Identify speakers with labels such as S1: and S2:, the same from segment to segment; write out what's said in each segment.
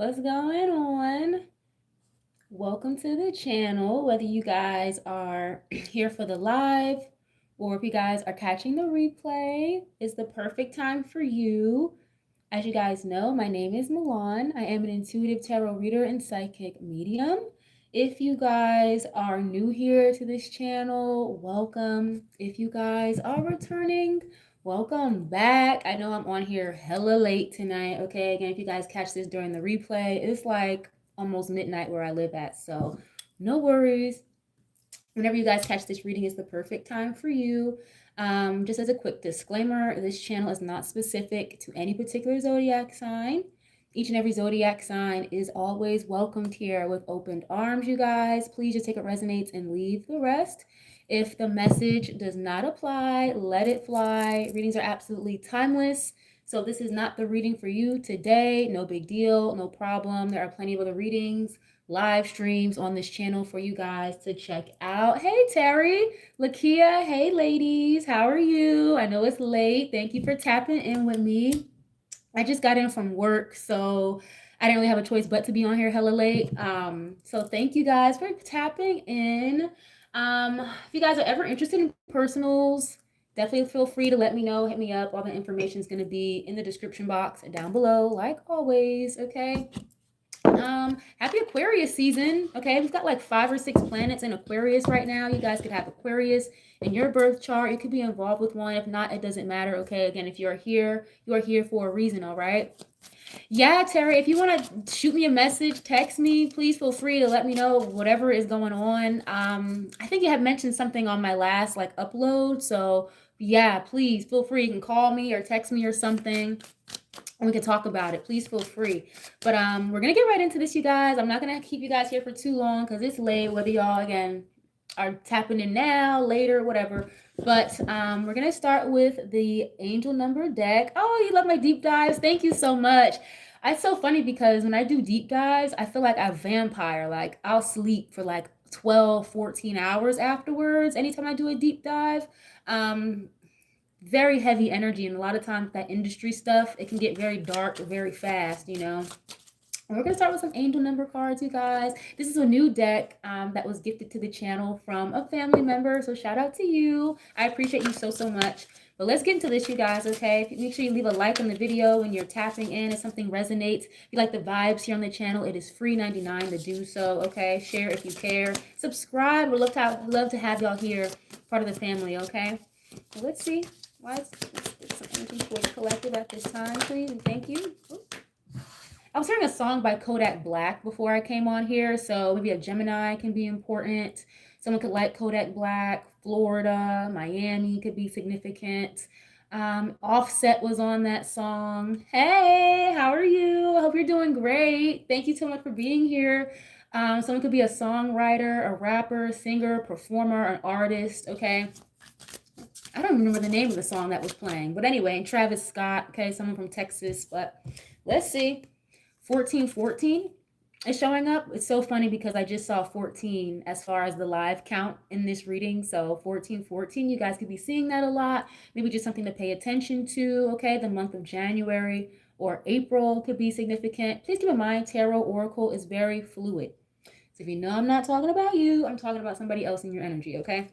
S1: What's going on? Welcome to the channel. Whether you guys are here for the live or if you guys are catching the replay, is the perfect time for you. As you guys know, my name is Milan. I am an intuitive tarot reader and psychic medium. If you guys are new here to this channel, welcome. If you guys are returning, welcome back. I know I'm on here hella late tonight, okay? Again, if you guys catch this during the replay, it's like almost midnight where I live at, so no worries. Whenever you guys catch this reading is the perfect time for you. Just as a quick disclaimer, this channel is not specific to any particular zodiac sign. Each and every zodiac sign is always welcomed here with opened arms, you guys. Please just take what resonates and leave the rest. If the message does not apply, let it fly. Readings are absolutely timeless. So if this is not the reading for you today, no big deal, no problem. There are plenty of other readings, live streams on this channel for you guys to check out. Hey, Terry, Lakia, hey, ladies, how are you? I know it's late. Thank you for tapping in with me. I just got in from work, so I didn't really have a choice but to be on here hella late. So thank you guys for tapping in. If you guys are ever interested in personals, definitely feel free to let me know. Hit me up. All the information is going to be in the description box down below, like always. Okay. Happy Aquarius season. Okay, we've got like 5 or 6 planets in Aquarius right now. You guys could have Aquarius in your birth chart. You could be involved with one. If not, it doesn't matter. Okay, again, if you're here, you are here for a reason. All right. Yeah, Terry, if you want to shoot me a message, text me, please feel free to let me know whatever is going on. I think you had mentioned something on my last like upload, so yeah, please feel free. You can call me or text me or something and we can talk about it. Please feel free. But we're gonna get right into this, you guys. I'm not gonna keep you guys here for too long because it's late, whether y'all again are tapping in now, later, whatever. But we're gonna start with the angel number deck. Oh, you love my deep dives. Thank you so much. It's so funny because when I do deep dives, I feel like I vampire. Like I'll sleep for like 12, 14 hours afterwards anytime I do a deep dive. Very heavy energy, and a lot of times that industry stuff, it can get very dark very fast, you know. And we're gonna start with some angel number cards, you guys. This is a new deck that was gifted to the channel from a family member, so shout out to you. I appreciate you so much. But let's get into this, you guys. Okay, make sure you leave a like on the video when you're tapping in if something resonates. If you like the vibes here on the channel, it is free 99 to do so. Okay, share if you care, subscribe. We'd love to have y'all here, part of the family. Okay, well, let's see. Let's get some energy for the collective at this time, please, and thank you. I was hearing a song by Kodak Black before I came on here, so maybe a Gemini can be important. Someone could like Kodak Black. Florida, Miami could be significant. Offset was on that song. Hey, how are you? I hope you're doing great. Thank you so much for being here. Someone could be a songwriter, a rapper, singer, performer, an artist, okay? I don't remember the name of the song that was playing. But anyway, Travis Scott, okay, someone from Texas. But let's see. 1414 is showing up. It's so funny because I just saw 14 as far as the live count in this reading. So 1414, you guys could be seeing that a lot. Maybe just something to pay attention to, okay? The month of January or April could be significant. Please keep in mind, tarot oracle is very fluid. So if you know I'm not talking about you, I'm talking about somebody else in your energy, okay?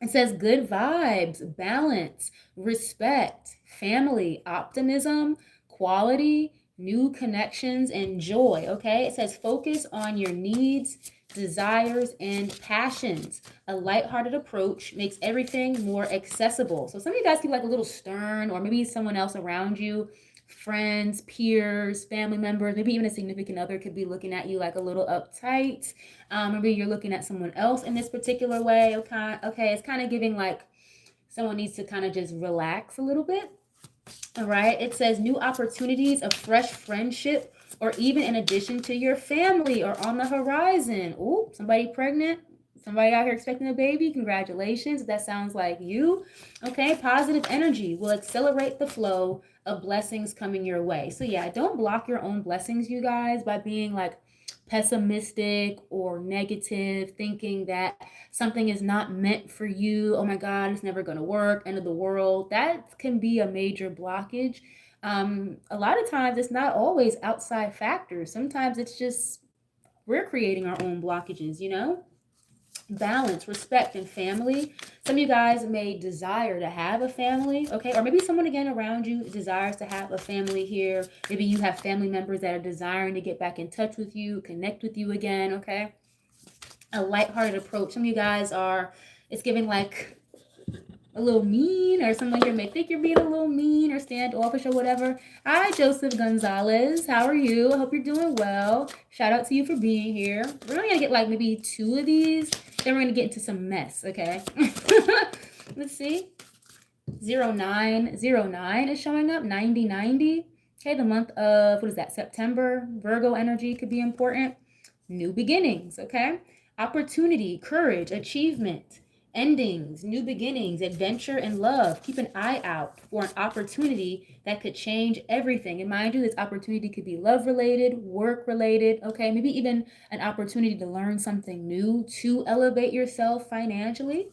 S1: It says good vibes, balance, respect, family, optimism, quality, new connections, and joy, okay? It says focus on your needs, desires, and passions. A lighthearted approach makes everything more accessible. So some of you guys can be like a little stern, or maybe someone else around you, friends, peers, family members, maybe even a significant other could be looking at you like a little uptight. Maybe you're looking at someone else in this particular way. Okay, it's kind of giving like someone needs to kind of just relax a little bit. All right, it says new opportunities, a fresh friendship, or even in addition to your family or on the horizon. Ooh, somebody pregnant? Somebody out here expecting a baby? Congratulations, if that sounds like you. Okay, positive energy will accelerate the flow of blessings coming your way. So yeah, don't block your own blessings, you guys, by being like pessimistic or negative, thinking that something is not meant for you. Oh my God, it's never going to work. End of the world. That can be a major blockage. A lot of times it's not always outside factors. Sometimes it's just we're creating our own blockages, you know? Balance, respect, and family. Some of you guys may desire to have a family, okay? Or maybe someone again around you desires to have a family here. Maybe you have family members that are desiring to get back in touch with you, connect with you again, okay? A lighthearted approach. Some of you guys are, it's giving like a little mean, or someone here may think you're being a little mean or standoffish or whatever. Hi, Joseph Gonzalez. How are you? I hope you're doing well. Shout out to you for being here. We're only gonna get like maybe 2 of these, then we're gonna get into some mess, okay? Let's see. 0909 is showing up, 9090. Okay, the month of, what is that, September? Virgo energy could be important. New beginnings, okay? Opportunity, courage, achievement, endings, new beginnings, adventure, and love. Keep an eye out for an opportunity that could change everything. And mind you, this opportunity could be love related, work related, okay? Maybe even an opportunity to learn something new, to elevate yourself financially.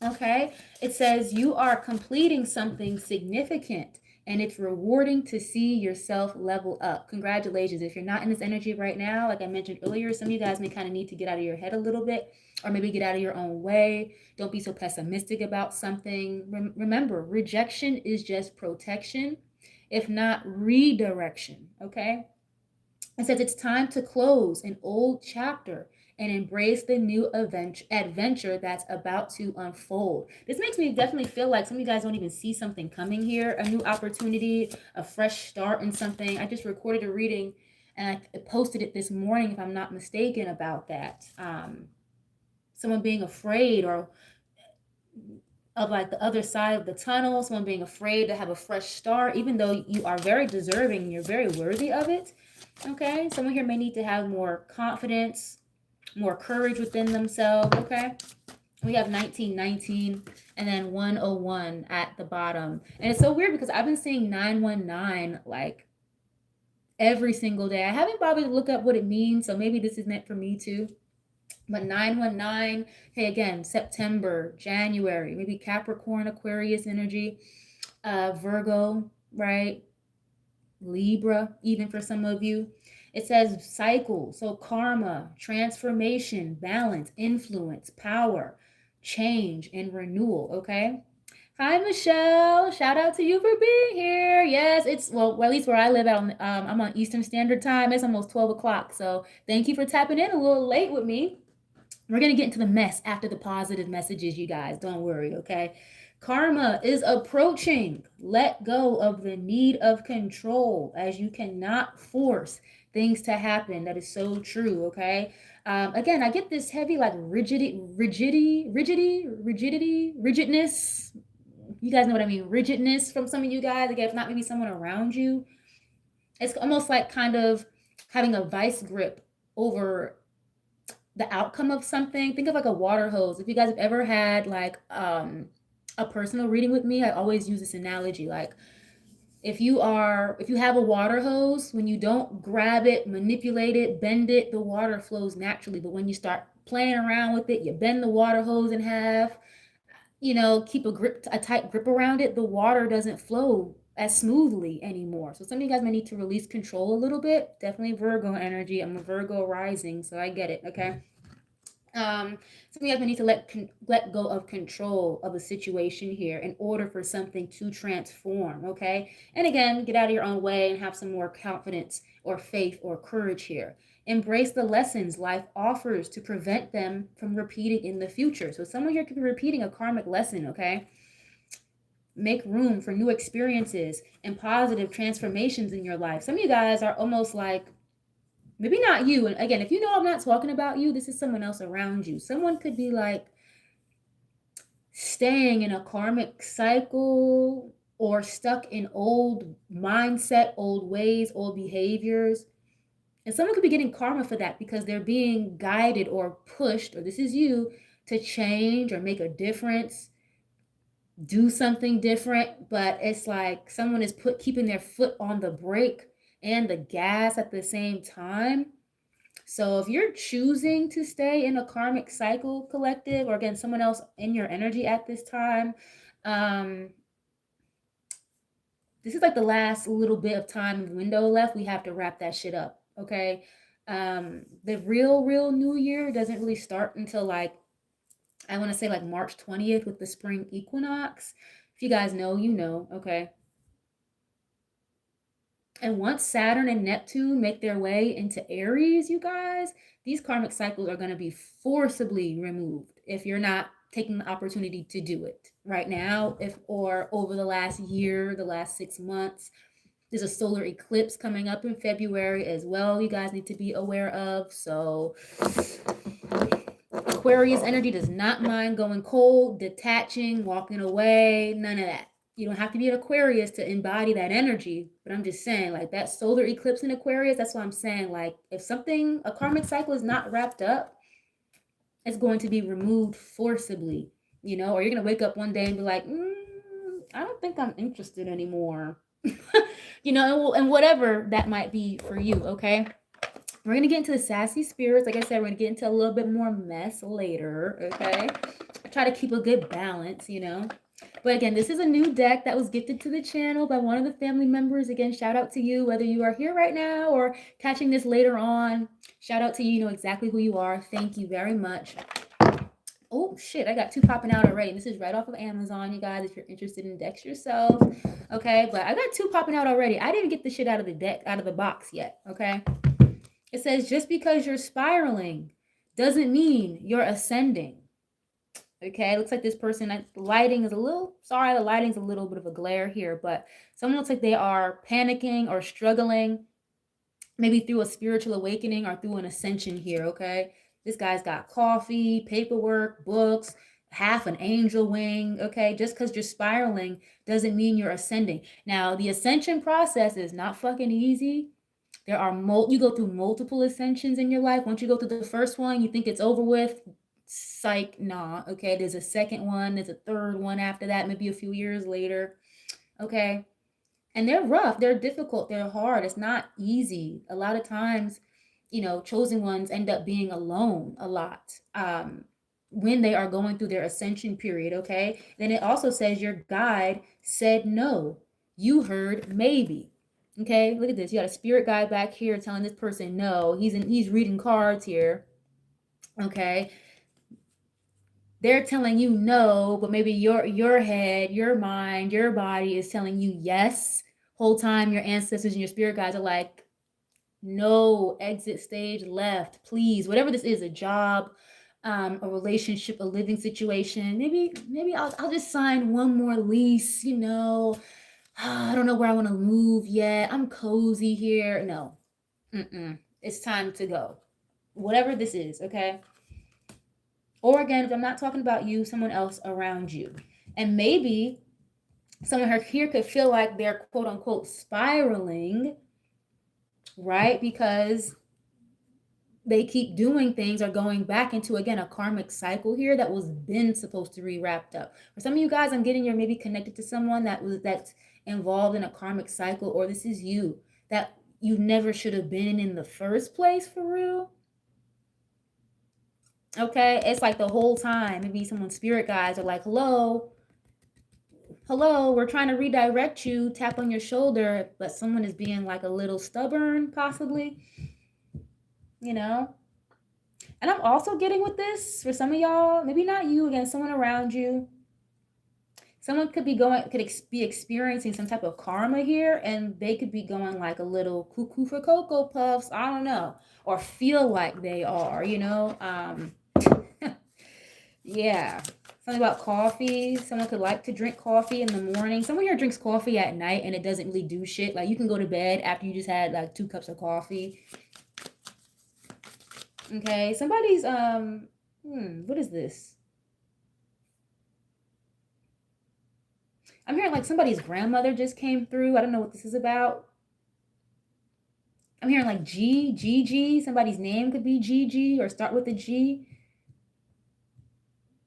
S1: Okay, it says you are completing something significant and it's rewarding to see yourself level up. Congratulations. If you're not in this energy right now, like I mentioned earlier, some of you guys may kind of need to get out of your head a little bit, or maybe get out of your own way. Don't be so pessimistic about something. Remember, rejection is just protection, if not redirection. Okay, it says it's time to close an old chapter and embrace the new adventure that's about to unfold. This makes me definitely feel like some of you guys don't even see something coming here, a new opportunity, a fresh start in something. I just recorded a reading and I posted it this morning, if I'm not mistaken, about that. Someone being afraid or of like the other side of the tunnel, someone being afraid to have a fresh start, even though you are very deserving, you're very worthy of it. Okay, someone here may need to have more confidence, more courage within themselves. Okay, we have 1919 and then 101 at the bottom, and it's so weird because I've been seeing 919 like every single day. I haven't bothered to look up what it means, so maybe this is meant for me too. But 919, hey, again, September, January, maybe Capricorn, Aquarius energy, Virgo, right? Libra, even for some of you. It says cycle, so karma, transformation, balance, influence, power, change, and renewal, okay? Hi, Michelle. Shout out to you for being here. Yes, it's, well, at least where I live at, I'm on Eastern Standard Time. It's almost 12 o'clock. So thank you for tapping in a little late with me. We're going to get into the mess after the positive messages, you guys. Don't worry, okay? Karma is approaching. Let go of the need of control, as you cannot force things to happen. That is so true, okay? Again, I get this heavy, like rigidness. You guys know what I mean? Rigidness from some of you guys. Again, if not maybe someone around you. It's almost like kind of having a vice grip over the outcome of something. Think of like a water hose. If you guys have ever had like a personal reading with me, I always use this analogy. Like if you have a water hose, when you don't grab it, manipulate it, bend it, the water flows naturally. But when you start playing around with it, you bend the water hose in half, keep a tight grip around it, the water doesn't flow as smoothly anymore. So some of you guys may need to release control a little bit. Definitely Virgo energy. I'm a Virgo rising, so I get it. Okay. Some of you guys may need to let go of control of a situation here in order for something to transform. Okay. And again, get out of your own way and have some more confidence or faith or courage here. Embrace the lessons life offers to prevent them from repeating in the future. So someone here could be repeating a karmic lesson. Okay. Make room for new experiences and positive transformations in your life. Some of you guys are almost like, maybe not you. And again, if you know I'm not talking about you, this is someone else around you. Someone could be like staying in a karmic cycle or stuck in old mindset, old ways, old behaviors. And someone could be getting karma for that because they're being guided or pushed, or this is you, to change or make a difference, do something different. But it's like someone is keeping their foot on the brake and the gas at the same time. So if you're choosing to stay in a karmic cycle, collective, or again, someone else in your energy at this time, This is like the last little bit of time window left. We have to wrap that shit up. Okay. The real new year doesn't really start until like, I want to say like March 20th with the spring equinox. If you guys know, you know. Okay. And once Saturn and Neptune make their way into Aries, you guys, these karmic cycles are going to be forcibly removed if you're not taking the opportunity to do it right now, if or over the last year, the last 6 months. There's a solar eclipse coming up in February as well, you guys need to be aware of. So Aquarius energy does not mind going cold, detaching, walking away, none of that. You don't have to be an Aquarius to embody that energy, but I'm just saying, like that solar eclipse in Aquarius, that's what I'm saying. Like, if something, a karmic cycle is not wrapped up, it's going to be removed forcibly, you know, or you're going to wake up one day and be like, I don't think I'm interested anymore, you know, and whatever that might be for you, okay? We're going to get into the sassy spirits. Like I said, we're going to get into a little bit more mess later, okay? I try to keep a good balance, you know? But again, this is a new deck that was gifted to the channel by one of the family members. Again, shout out to you, whether you are here right now or catching this later on. Shout out to you. You know exactly who you are. Thank you very much. Oh, shit. I got two popping out already. This is right off of Amazon, you guys, if you're interested in decks yourself. Okay, but I got two popping out already. I didn't get the shit out of the deck, out of the box yet, okay? It says, just because you're spiraling doesn't mean you're ascending. Okay, looks like this person, the lighting is a little, sorry, the lighting's a little bit of a glare here, but someone looks like they are panicking or struggling, maybe through a spiritual awakening or through an ascension here, okay? This guy's got coffee, paperwork, books, half an angel wing, okay? Just because you're spiraling doesn't mean you're ascending. Now, the ascension process is not fucking easy. There are you go through multiple ascensions in your life. Once you go through the first one, you think it's over with. Psych, nah. Okay, there's a second one, there's a third one after that, maybe a few years later. Okay, and they're rough, they're difficult, they're hard. It's not easy. A lot of times, you know, chosen ones end up being alone a lot when they are going through their ascension period. Okay, then it also says your guide said no. You heard maybe. Okay, look at this. You got a spirit guide back here telling this person no. He's reading cards here. Okay. They're telling you no, but maybe your head, your mind, your body is telling you yes. Whole time your ancestors and your spirit guides are like, no, exit stage left, please. Whatever this is, a job, a relationship, a living situation. Maybe I'll just sign one more lease, you know. I don't know where I want to move yet. I'm cozy here. No. It's time to go. Whatever this is, okay? Or again, if I'm not talking about you, someone else around you. And maybe someone here could feel like they're quote unquote spiraling, right? Because they keep doing things or going back into, again, a karmic cycle here that was been supposed to be wrapped up. For some of you guys, I'm getting you're maybe connected to someone that's involved in a karmic cycle, or this is you that you never should have been in the first place, for real. Okay, it's like the whole time, maybe someone's spirit guides are like, hello, we're trying to redirect you, tap on your shoulder, but someone is being like a little stubborn, possibly, you know. And I'm also getting with this for some of y'all, maybe not you, again, someone around you. Someone could be experiencing some type of karma here, and they could be going like a little cuckoo for Cocoa Puffs, I don't know, or feel like they are, you know. Yeah, something about coffee. Someone could like to drink coffee in the morning. Someone here drinks coffee at night and it doesn't really do shit. Like, you can go to bed after you just had like 2 cups of coffee. Okay, somebody's what is this? I'm hearing like somebody's grandmother just came through. I don't know what this is about. I'm hearing like Gigi. Somebody's name could be Gigi or start with a G.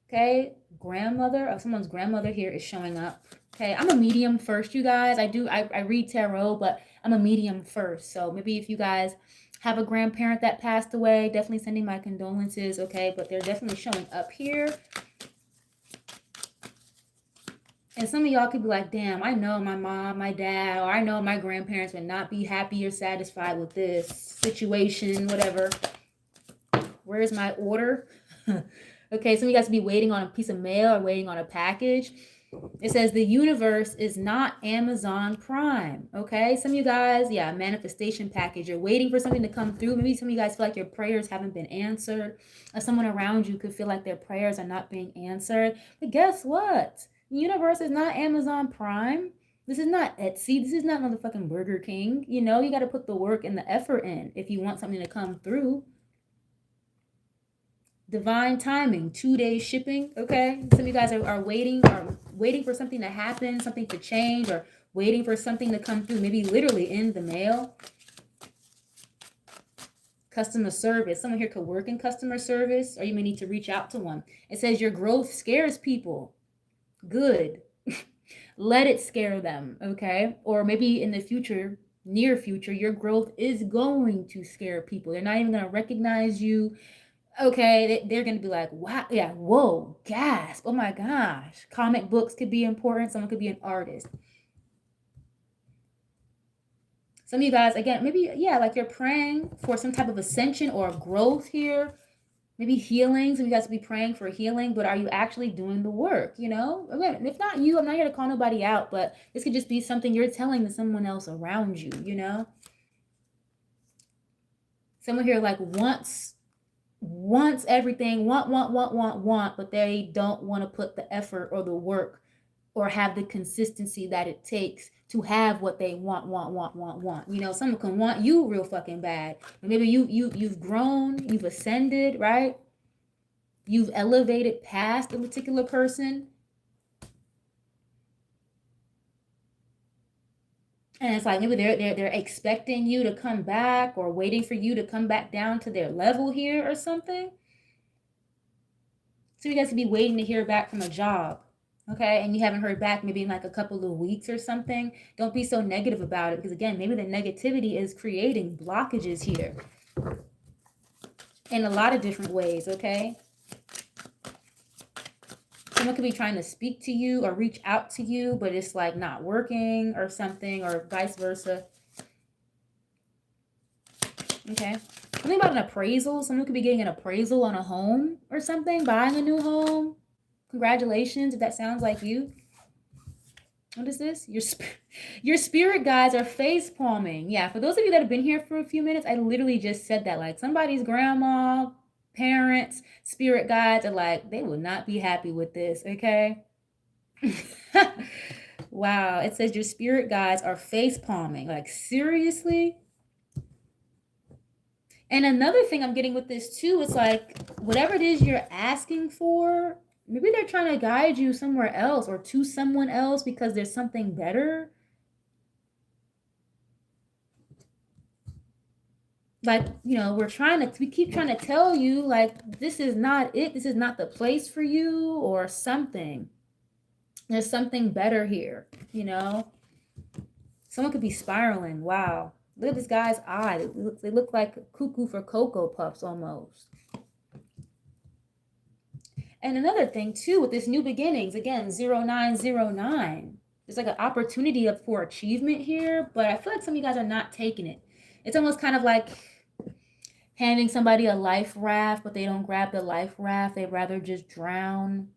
S1: Okay, grandmother, or someone's grandmother here is showing up. Okay, I'm a medium first, you guys. I read tarot, but I'm a medium first. So maybe if you guys have a grandparent that passed away, definitely sending my condolences, okay? But they're definitely showing up here. And some of y'all could be like, damn, I know my mom, my dad, or I know my grandparents would not be happy or satisfied with this situation, whatever. Where's my order? Okay, some of you guys be waiting on a piece of mail or waiting on a package. It says the universe is not Amazon Prime. Okay, some of you guys, yeah, manifestation package. You're waiting for something to come through. Maybe some of you guys feel like your prayers haven't been answered, or someone around you could feel like their prayers are not being answered. But guess what? The universe is not Amazon Prime. This is not Etsy. This is not motherfucking Burger King. You know, you got to put the work and the effort in if you want something to come through. Divine timing, 2 days shipping. Okay, some of you guys are waiting for something to happen, something to change, or waiting for something to come through, maybe literally in the mail. Customer service, someone here could work in customer service, or you may need to reach out to one. It says your growth scares people. Good. Let it scare them. Okay, or maybe in the future, near future, your growth is going to scare people. They're not even going to recognize you. Okay, they're going to be like, wow, yeah, whoa, gasp, oh my gosh. Comic books could be important. Someone could be an artist. Some of you guys, again, maybe, yeah, like you're praying for some type of ascension or growth here. Maybe healing. Some of you guys will be praying for healing, but are you actually doing the work? You know, again, if not you, I'm not here to call nobody out, but this could just be something you're telling to someone else around you, you know? Someone here like wants everything, want, but they don't want to put the effort or the work or have the consistency that it takes to have what they want. You know, someone can want you real fucking bad, but maybe you've grown, you've ascended, right? You've elevated past a particular person. And it's like maybe they're expecting you to come back or waiting for you to come back down to their level here or something. So you guys could be waiting to hear back from a job, okay? And you haven't heard back maybe in like a couple of weeks or something. Don't be so negative about it, because again, maybe the negativity is creating blockages here in a lot of different ways, okay? Someone could be trying to speak to you or reach out to you, but it's like not working or something, or vice versa. Okay. Something about an appraisal. Someone could be getting an appraisal on a home or something, buying a new home. Congratulations if that sounds like you. What is this? Your spirit guides are face palming. Yeah, for those of you that have been here for a few minutes, I literally just said that. Like somebody's grandma, parents, spirit guides are like, they will not be happy with this, okay? Wow, it says your spirit guides are face palming. Like seriously? And another thing I'm getting with this too, it's like whatever it is you're asking for, maybe they're trying to guide you somewhere else or to someone else because there's something better. Like, you know, we keep trying to tell you like this is not it, this is not the place for you or something. There's something better here, you know? Someone could be spiraling. Wow. Look at this guy's eye. They look like cuckoo for Cocoa Puffs almost. And another thing too, with this new beginnings, again, 0909, there's like an opportunity for achievement here, but I feel like some of you guys are not taking it. It's almost kind of like handing somebody a life raft, but they don't grab the life raft. They'd rather just drown.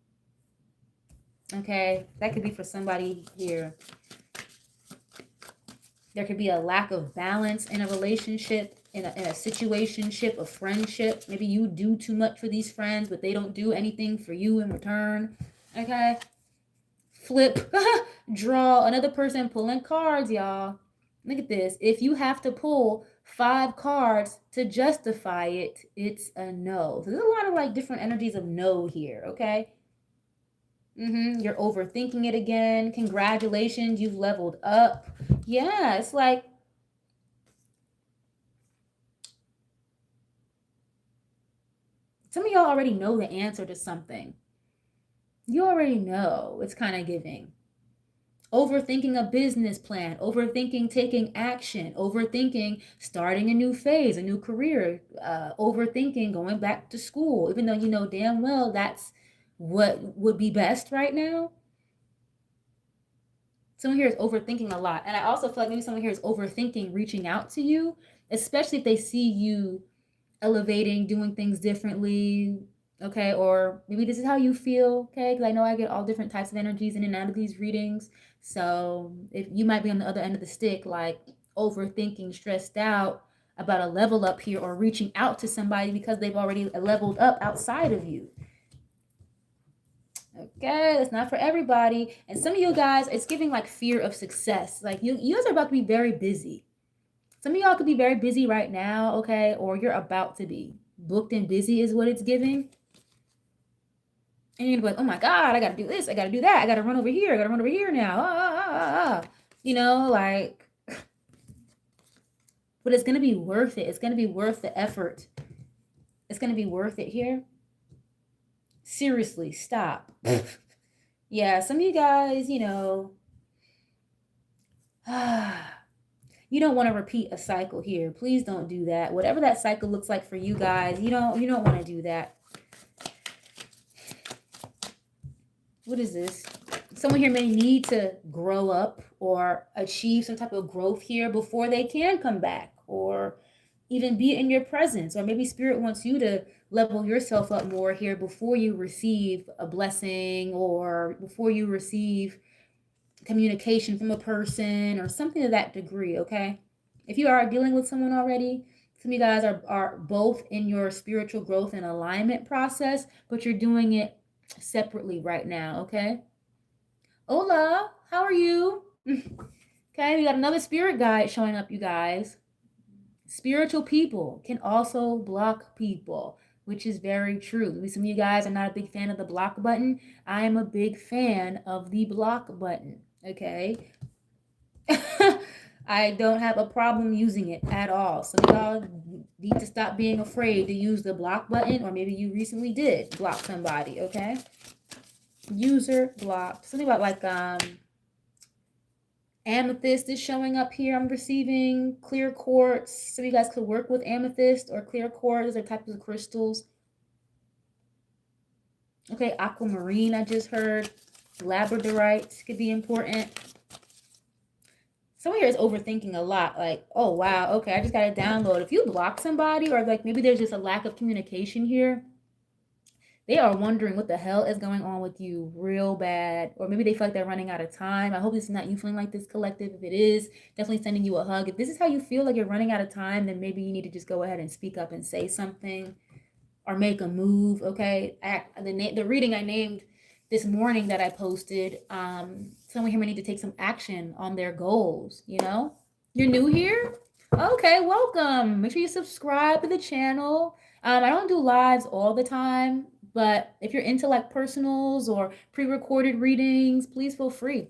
S1: Okay, that could be for somebody here. There could be a lack of balance in a relationship, in a situationship, a friendship. Maybe you do too much for these friends, but they don't do anything for you in return. Okay? Flip. Draw. Another person pulling cards, y'all. Look at this. If you have to pull 5 cards to justify it, it's a no. So there's a lot of like different energies of no here, okay? You're overthinking it again. Congratulations, you've leveled up. Yeah, it's like some of y'all already know the answer to something. You already know. It's kind of giving. Overthinking a business plan, overthinking taking action, overthinking starting a new phase, a new career, overthinking going back to school, even though you know damn well that's what would be best right now. Someone here is overthinking a lot. And I also feel like maybe someone here is overthinking reaching out to you, especially if they see you elevating, doing things differently. Okay. Or maybe this is how you feel. Okay. Because I know I get all different types of energies in and out of these readings. So if you might be on the other end of the stick, like overthinking, stressed out about a level up here or reaching out to somebody because they've already leveled up outside of you. Okay, that's not for everybody. And some of you guys, it's giving like fear of success. Like you guys are about to be very busy. Some of y'all could be very busy right now, okay? Or you're about to be. Booked and busy is what it's giving. And you're gonna be like, oh my God, I gotta do this, I gotta do that, I gotta run over here, I gotta run over here now. You know, like, but it's gonna be worth it. It's gonna be worth the effort. It's gonna be worth it here. Seriously, stop. Yeah, some of you guys, you know, you don't want to repeat a cycle here. Please don't do that. Whatever that cycle looks like for you guys, you don't want to do that. What is this? Someone here may need to grow up or achieve some type of growth here before they can come back or even be in your presence. Or maybe Spirit wants you to level yourself up more here before you receive a blessing or before you receive communication from a person or something to that degree, okay? If you are dealing with someone already, some of you guys are both in your spiritual growth and alignment process, but you're doing it separately right now, okay? Hola, how are you? Okay, we got another spirit guide showing up, you guys. Spiritual people can also block people, which is very true. Maybe some of you guys are not a big fan of the block button. I am a big fan of the block button, okay? I don't have a problem using it at all. Some of y'all need to stop being afraid to use the block button, or maybe you recently did block somebody, okay? User blocked. Something about like amethyst is showing up here. I'm receiving clear quartz. Some of you guys could work with amethyst or clear quartz. Those are types of crystals. Okay, aquamarine I just heard. Labradorite could be important. Someone here is overthinking a lot. Like, oh, wow, okay, I just got to download. If you block somebody or like maybe there's just a lack of communication here, they are wondering what the hell is going on with you real bad. Or maybe they feel like they're running out of time. I hope this is not you feeling like this, collective. If it is, definitely sending you a hug. If this is how you feel like you're running out of time, then maybe you need to just go ahead and speak up and say something or make a move, okay? The reading I named this morning that I posted, someone here may need to take some action on their goals, you know? You're new here? Okay, welcome. Make sure you subscribe to the channel. I don't do lives all the time, but if you're into like personals or pre-recorded readings, please feel free,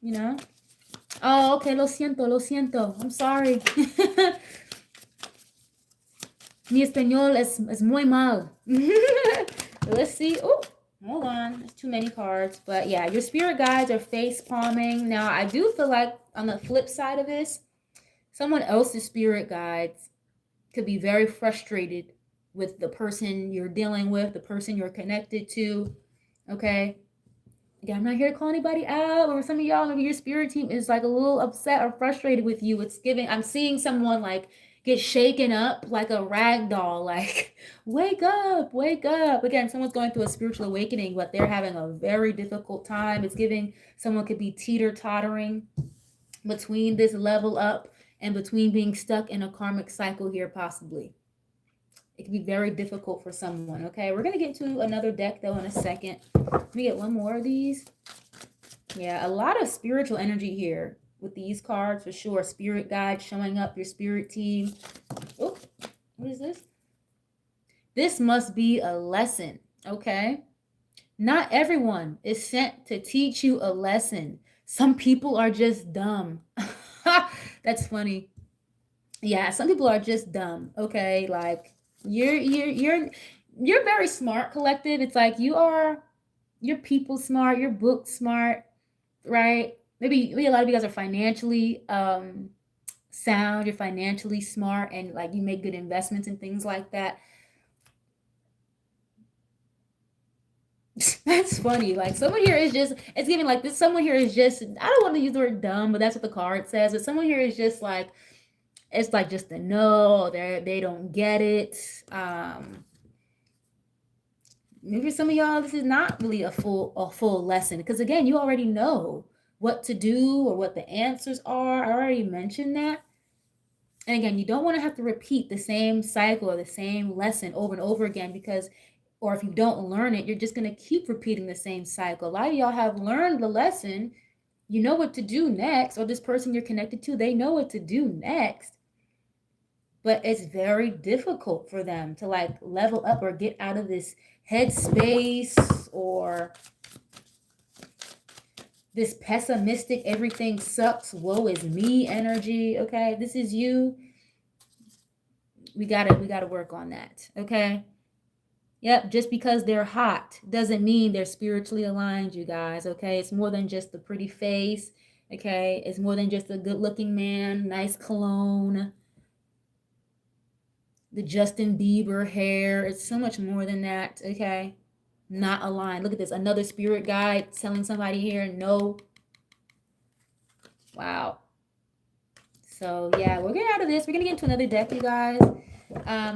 S1: you know? Oh, okay, lo siento. I'm sorry. Mi español es muy mal. Let's see. Oh, hold on. There's too many cards. But yeah, your spirit guides are face palming. Now, I do feel like on the flip side of this, someone else's spirit guides could be very frustrated with the person you're dealing with, the person you're connected to, okay? Again, I'm not here to call anybody out, or some of y'all, maybe your spirit team is like a little upset or frustrated with you. It's giving, I'm seeing someone like get shaken up like a rag doll, like, wake up, wake up. Again, someone's going through a spiritual awakening, but they're having a very difficult time. It's giving someone could be teeter-tottering between this level up and between being stuck in a karmic cycle here, possibly. It can be very difficult for someone, okay? We're going to get to another deck, though, in a second. Let me get one more of these. Yeah, a lot of spiritual energy here with these cards, for sure. Spirit guide showing up, your spirit team. Oh, what is this? This must be a lesson, okay? Not everyone is sent to teach you a lesson. Some people are just dumb. That's funny. Yeah, some people are just dumb, okay? Like, you're very smart, collective. It's like you're people smart, you're book smart, right? Maybe a lot of you guys are financially sound, you're financially smart, and like you make good investments and things like that. That's funny. Like someone here is just, it's giving like this. Someone here is just, I don't want to use the word dumb, but that's what the card says. But someone here is just like, it's like just a no. They don't get it. Maybe some of y'all, this is not really a full lesson, because again, you already know what to do or what the answers are. I already mentioned that. And again, you don't want to have to repeat the same cycle or the same lesson over and over again, because, or if you don't learn it, you're just going to keep repeating the same cycle. A lot of y'all have learned the lesson. You know what to do next, or this person you're connected to, they know what to do next. But it's very difficult for them to like level up or get out of this headspace or this pessimistic, everything sucks, woe is me energy. Okay, this is you. We gotta work on that. Okay. Yep, just because they're hot doesn't mean they're spiritually aligned, you guys. Okay, it's more than just the pretty face. Okay, it's more than just a good-looking man, nice cologne, the Justin Bieber hair. It's so much more than that. Okay, not aligned. Look at this, another spirit guide telling somebody here no. Wow. So yeah, we're getting out of this. We're gonna get into another deck, you guys.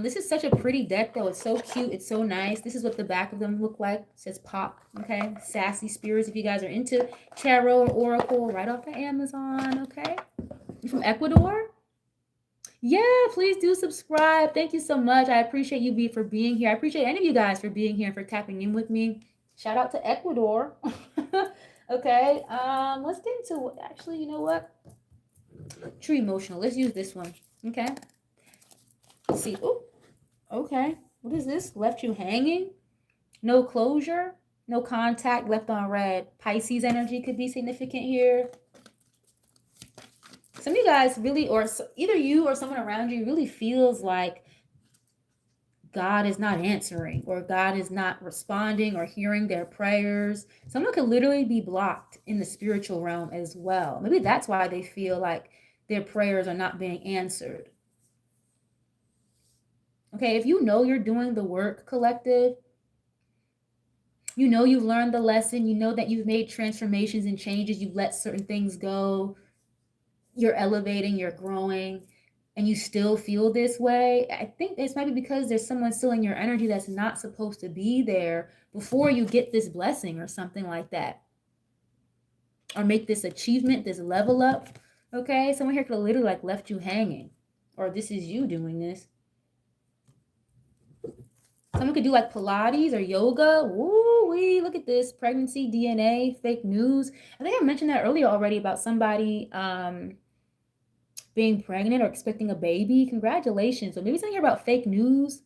S1: This is such a pretty deck though. It's so cute. It's so nice. This is what the back of them look like. It says pop. Okay, sassy spirits. If you guys are into tarot or oracle, right off of Amazon. Okay, you from Ecuador? Yeah, please do subscribe. Thank you so much. I appreciate you for being here. I appreciate any of you guys for being here and for tapping in with me. Shout out to Ecuador. Okay, let's get into, actually, you know what? True emotional. Let's use this one. Okay. Let's see. Oh, okay. What is this? Left you hanging? No closure? No contact, left on red. Pisces energy could be significant here. Some of you guys really, or either you or someone around you really feels like God is not answering, or God is not responding or hearing their prayers. Someone could literally be blocked in the spiritual realm as well. Maybe that's why they feel like their prayers are not being answered. Okay, if you know you're doing the work, collective, you know you've learned the lesson, you know that you've made transformations and changes, you've let certain things go, you're elevating, you're growing, and you still feel this way, I think this might be because there's someone still in your energy that's not supposed to be there before you get this blessing or something like that. Or make this achievement, this level up. Okay, someone here could have literally like left you hanging. Or this is you doing this. Someone could do like Pilates or yoga. Woo-wee, look at this. Pregnancy, DNA, fake news. I think I mentioned that earlier already about somebody being pregnant or expecting a baby. Congratulations. So maybe something here about fake news.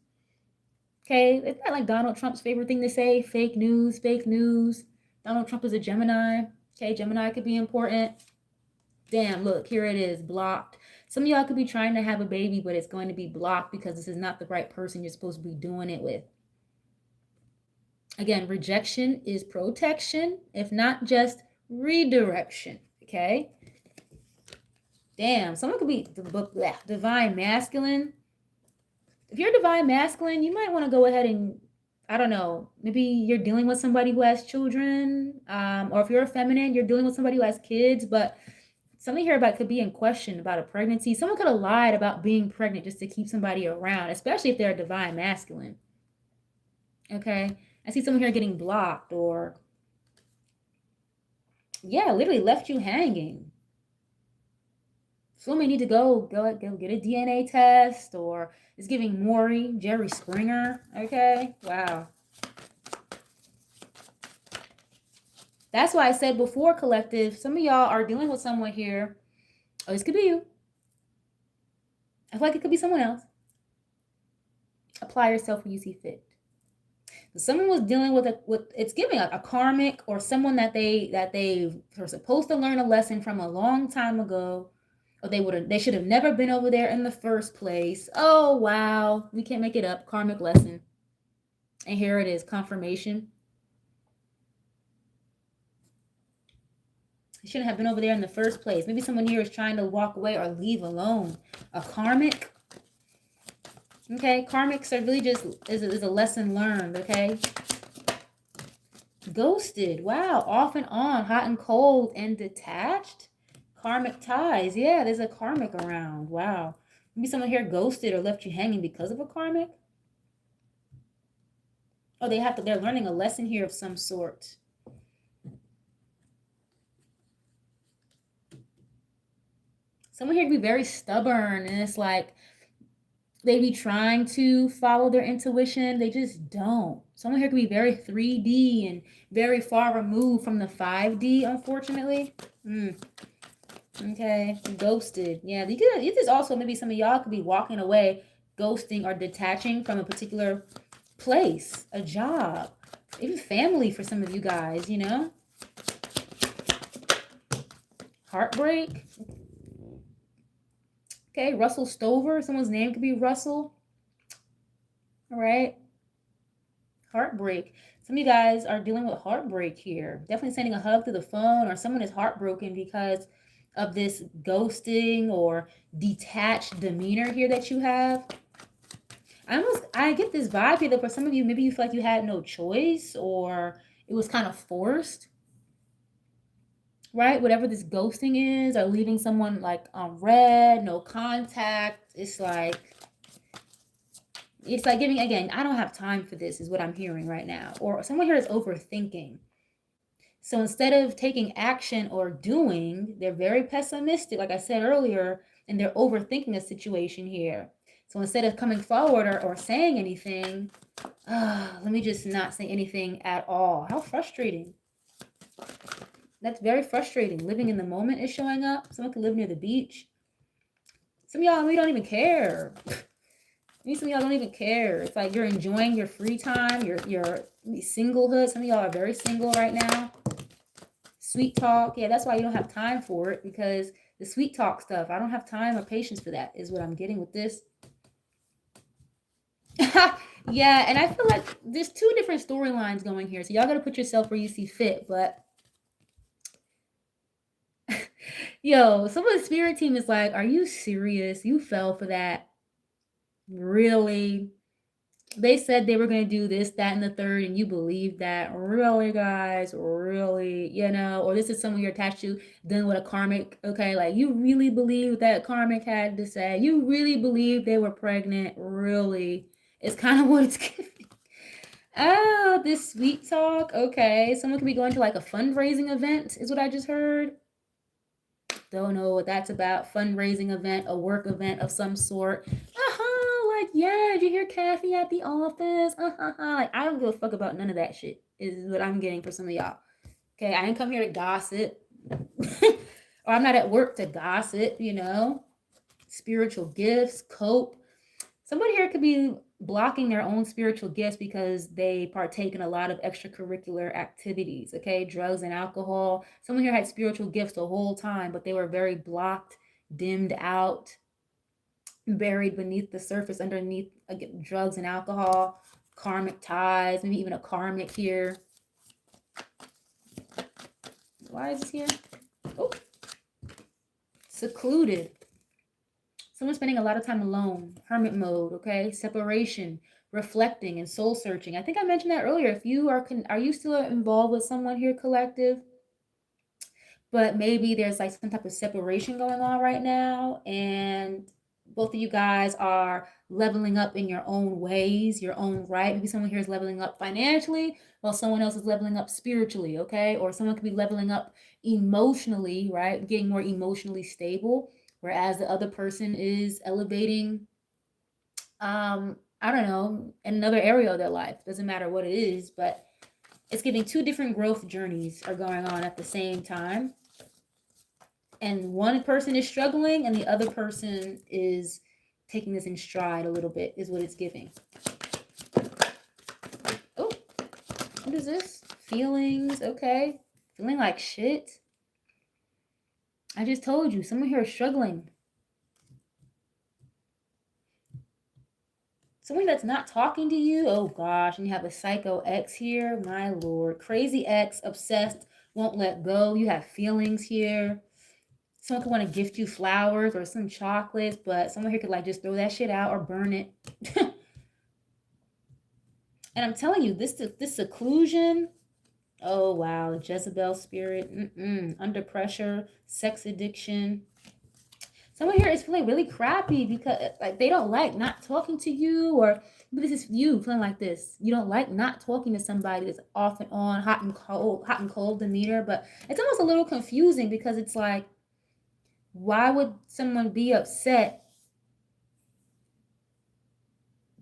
S1: Okay, isn't that like Donald Trump's favorite thing to say? Fake news, fake news. Donald Trump is a Gemini. Okay, Gemini could be important. Damn, look, here it is, blocked. Some of y'all could be trying to have a baby, but it's going to be blocked because this is not the right person you're supposed to be doing it with. Again, rejection is protection, if not just redirection, okay? Damn, someone could be divine masculine. If you're divine masculine, you might want to go ahead and, I don't know, maybe you're dealing with somebody who has children, or if you're a feminine, you're dealing with somebody who has kids, but something here about could be in question about a pregnancy. Someone could have lied about being pregnant just to keep somebody around, especially if they're a divine masculine. Okay, I see someone here getting blocked, or yeah, literally left you hanging. Someone may need to go get a DNA test, or it's giving Maury, Jerry Springer. Okay, wow. That's why I said before, collective, some of y'all are dealing with someone here. Oh, this could be you. I feel like it could be someone else. Apply yourself when you see fit. Someone was dealing with it's giving a karmic, or someone that they were supposed to learn a lesson from a long time ago, or they should have never been over there in the first place. Oh wow, we can't make it up. Karmic lesson. And here it is, confirmation. They shouldn't have been over there in the first place. Maybe someone here is trying to walk away or leave alone. A karmic. Okay, karmics are really just is a lesson learned. Okay, Ghosted. Wow. Off and on. Hot and cold and detached. Karmic ties. Yeah, there's a karmic around. Wow. Maybe someone here ghosted or left you hanging because of a karmic. Oh, they're learning a lesson here of some sort. Someone here can be very stubborn, and it's like they be trying to follow their intuition. They just don't. Someone here can be very 3D and very far removed from the 5D, unfortunately. Okay, ghosted. Yeah, you could also, maybe some of y'all could be walking away, ghosting or detaching from a particular place, a job, even family for some of you guys, you know? Heartbreak. Okay, Russell Stover. Someone's name could be Russell. All right. Heartbreak. Some of you guys are dealing with heartbreak here. Definitely sending a hug to the phone, or someone is heartbroken because of this ghosting or detached demeanor here that you have. I get this vibe here that for some of you, maybe you feel like you had no choice or it was kind of forced, right? Whatever this ghosting is, or leaving someone like on red, no contact. It's like giving, again, I don't have time for this is what I'm hearing right now. Or someone here is overthinking. So instead of taking action or doing, they're very pessimistic, like I said earlier, and they're overthinking a situation here. So instead of coming forward or saying anything, let me just not say anything at all. How frustrating. That's very frustrating. Living in the moment is showing up. Someone could live near the beach. Some of y'all, we don't even care. Some of y'all don't even care. It's like you're enjoying your free time, your singlehood. Some of y'all are very single right now. Sweet talk. Yeah, that's why you don't have time for it, because the sweet talk stuff, I don't have time or patience for that, is what I'm getting with this. Yeah, and I feel like there's two different storylines going here. So y'all got to put yourself where you see fit. But yo, some of the spirit team is like, are you serious? You fell for that? Really? They said they were going to do this, that, and the third, and you believe that? Really, guys? Really? You know, or this is someone you're attached to, dealing with a karmic. Okay, like you really believe that karmic had to say? You really believe they were pregnant? Really? It's kind of what it's giving. Oh, this sweet talk. Okay, someone could be going to like a fundraising event, is what I just heard. Don't know what that's about. Fundraising event, a work event of some sort. Like, yeah, did you hear Kathy at the office? Like, I don't give a fuck about none of that shit, is what I'm getting for some of y'all. Okay, I didn't come here to gossip. Or I'm not at work to gossip, you know. Spiritual gifts, cope. Somebody here could be blocking their own spiritual gifts because they partake in a lot of extracurricular activities, okay? Drugs and alcohol. Someone here had spiritual gifts the whole time, but they were very blocked, dimmed out, buried beneath the surface, underneath drugs and alcohol, karmic ties, maybe even a karmic here. Why is this here? Oh, secluded. Someone spending a lot of time alone, hermit mode, okay? Separation, reflecting, and soul searching. I think I mentioned that earlier. If you are you still involved with someone here, collective? But maybe there's like some type of separation going on right now, and both of you guys are leveling up in your own ways, your own right. Maybe someone here is leveling up financially while someone else is leveling up spiritually, okay? Or someone could be leveling up emotionally, right? Getting more emotionally stable, whereas the other person is elevating, I don't know, in another area of their life. Doesn't matter what it is, but it's giving two different growth journeys are going on at the same time. And one person is struggling and the other person is taking this in stride a little bit, is what it's giving. Oh, what is this? Feelings, okay. Feeling like shit. I just told you, someone here is struggling. Someone that's not talking to you, oh gosh, and you have a psycho ex here, my lord. Crazy ex, obsessed, won't let go. You have feelings here. Someone could want to gift you flowers or some chocolates, but someone here could like just throw that shit out or burn it. And I'm telling you, this seclusion, Oh, wow. Jezebel spirit. Under pressure, sex addiction. Someone here is feeling really crappy because like they don't like not talking to you, or maybe this is you feeling like this. You don't like not talking to somebody that's off and on, hot and cold demeanor, but it's almost a little confusing because it's like, why would someone be upset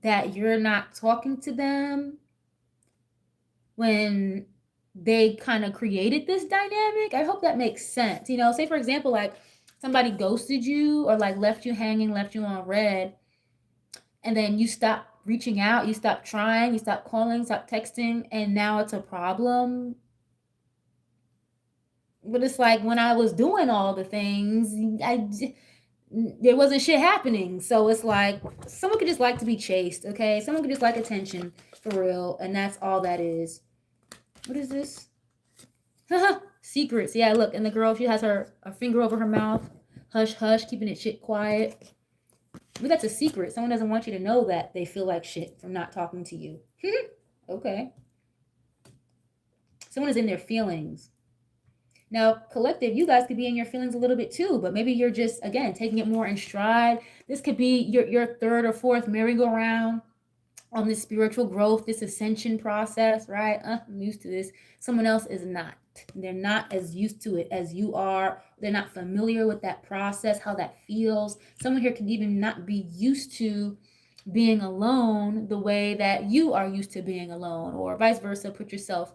S1: that you're not talking to them when they kind of created this dynamic? I hope that makes sense. Say for example, like somebody ghosted you or like left you hanging, left you on red, and then you stop reaching out, you stop trying, you stop calling, stop texting, and now it's a problem. But it's like when I was doing all the things, there wasn't shit happening. So it's like someone could just like to be chased, okay? Someone could just like attention for real, and that's all that is. What is this? Secrets. Yeah, look, and the girl, she has her a finger over her mouth. Hush, hush, keeping it shit quiet. But that's a secret. Someone doesn't want you to know that they feel like shit from not talking to you. Okay. Someone is in their feelings. Now, collective, you guys could be in your feelings a little bit too, but maybe you're just, again, taking it more in stride. This could be your third or fourth merry-go-round on this spiritual growth, this ascension process, right? I'm used to this. Someone else is not. They're not as used to it as you are. They're not familiar with that process, how that feels. Someone here can even not be used to being alone the way that you are used to being alone, or vice versa. Put yourself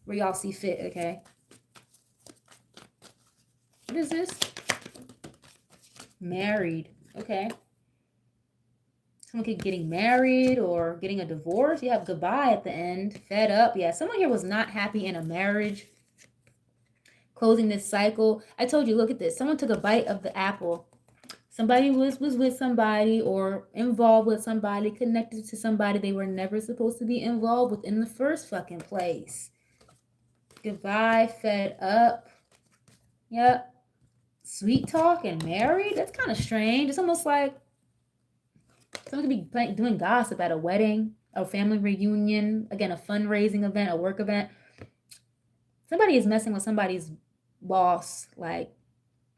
S1: where y'all see fit, okay? What is this? Married. Okay. Someone could getting married or getting a divorce. You have goodbye at the end. Fed up. Yeah, someone here was not happy in a marriage. Closing this cycle. I told you, look at this. Someone took a bite of the apple. Somebody was with somebody or involved with somebody, connected to somebody they were never supposed to be involved with in the first fucking place. Goodbye, fed up. Yep. Sweet talk and married? That's kind of strange. It's almost like someone could be doing gossip at a wedding, a family reunion, again, a fundraising event, a work event. Somebody is messing with somebody's boss. Like